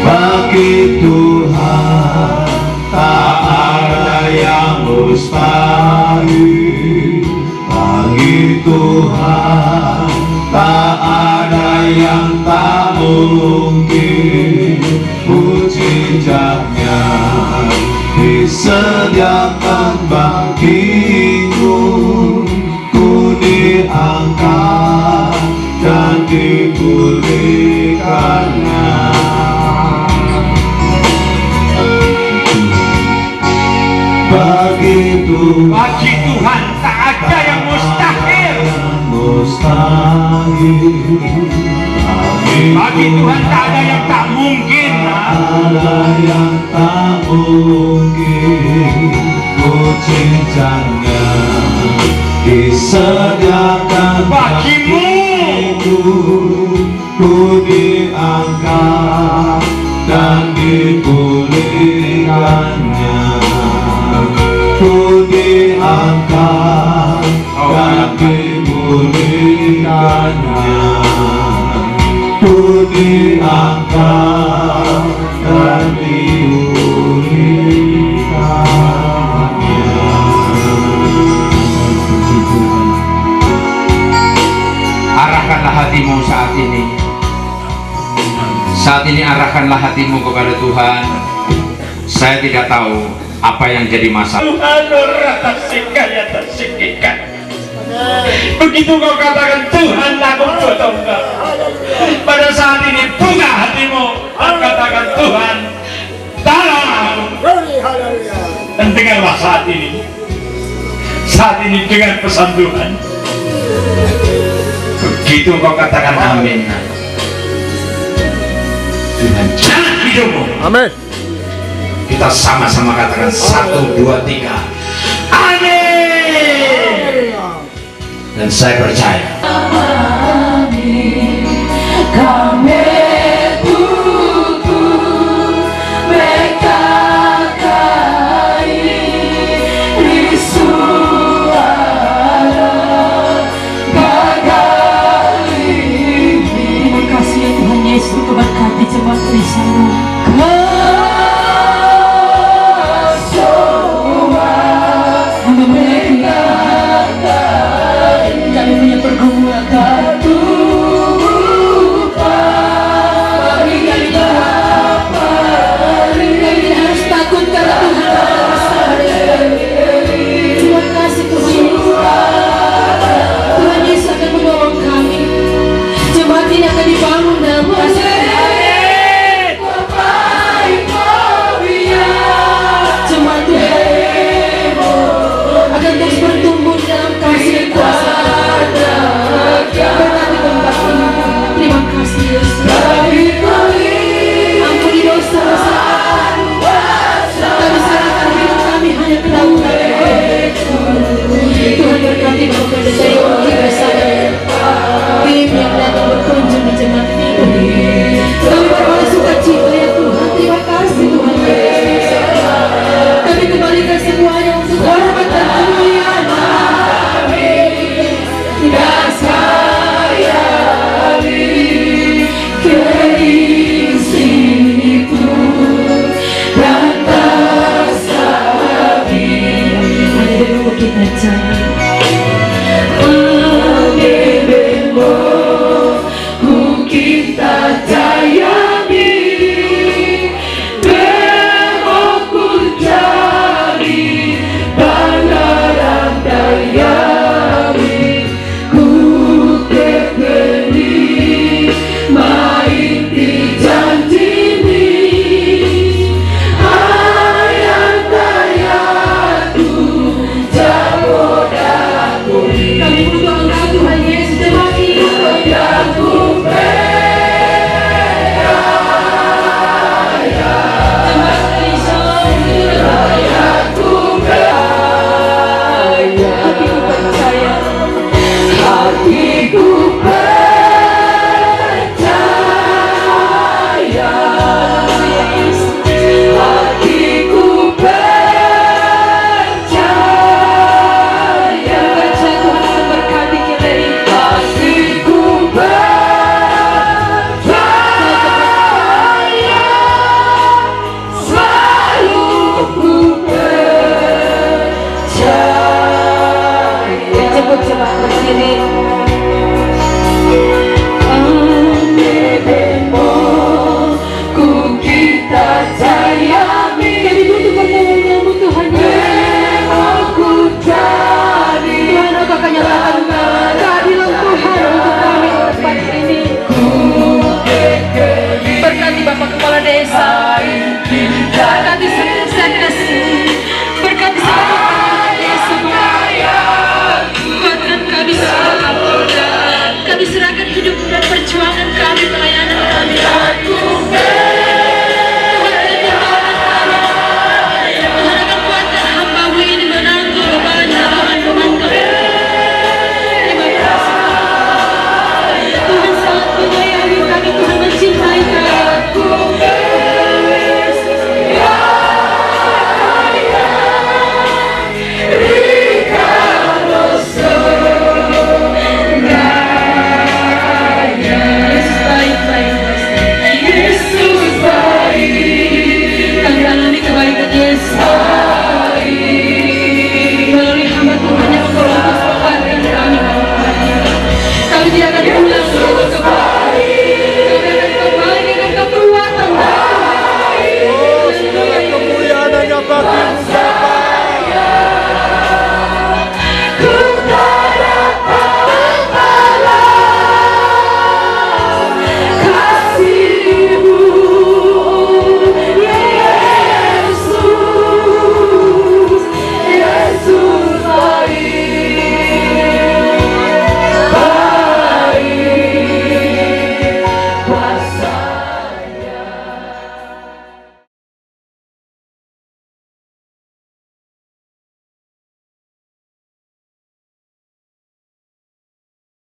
Bagi Tuhan tak ada yang mustahil. Bagi Tuhan tak ada yang tak mungkin. Mujizatnya disediakan bagiku. Ku diangkat dan dipulihkannya. Bagi Tuhan tak ada yang mustahil. Bagi Tuhan tak ada yang tak mungkin. Ada yang tak mungkin. Mujizatnya disediakan bagimu. Ku diangkat dan dipulihkannya. Ku diangkat dan dipulihkannya. Ku diangkat dan dipulihkannya. Arahkanlah hatimu saat ini. Saat ini arahkanlah hatimu kepada Tuhan. Saya tidak tahu apa yang jadi masalah. Tuhan rataksikan ya tersikikan. Begitu kau katakan Tuhan aku butuh engkau. Pada saat ini buka hatimu dan katakan Tuhan tolong aku. Dan dengarlah saat ini. Saat ini dengan pesan Tuhan. Begitu kau katakan amin. Tuhan jangan hidupmu. Amin. Kita sama-sama katakan 1, 2, 3. Amin. Dan saya percaya Terima kasih ya Tuhan Yesus untuk berkati jemaat Kristus. Kami punya pergumulan. Kami harus takut karena Tuhan bersama. Terima kasih Tuhan Yesus. Tuhan Yesus akan menolong kami. Jemaat ini akan dibangun dalam kasih Tuhan. desa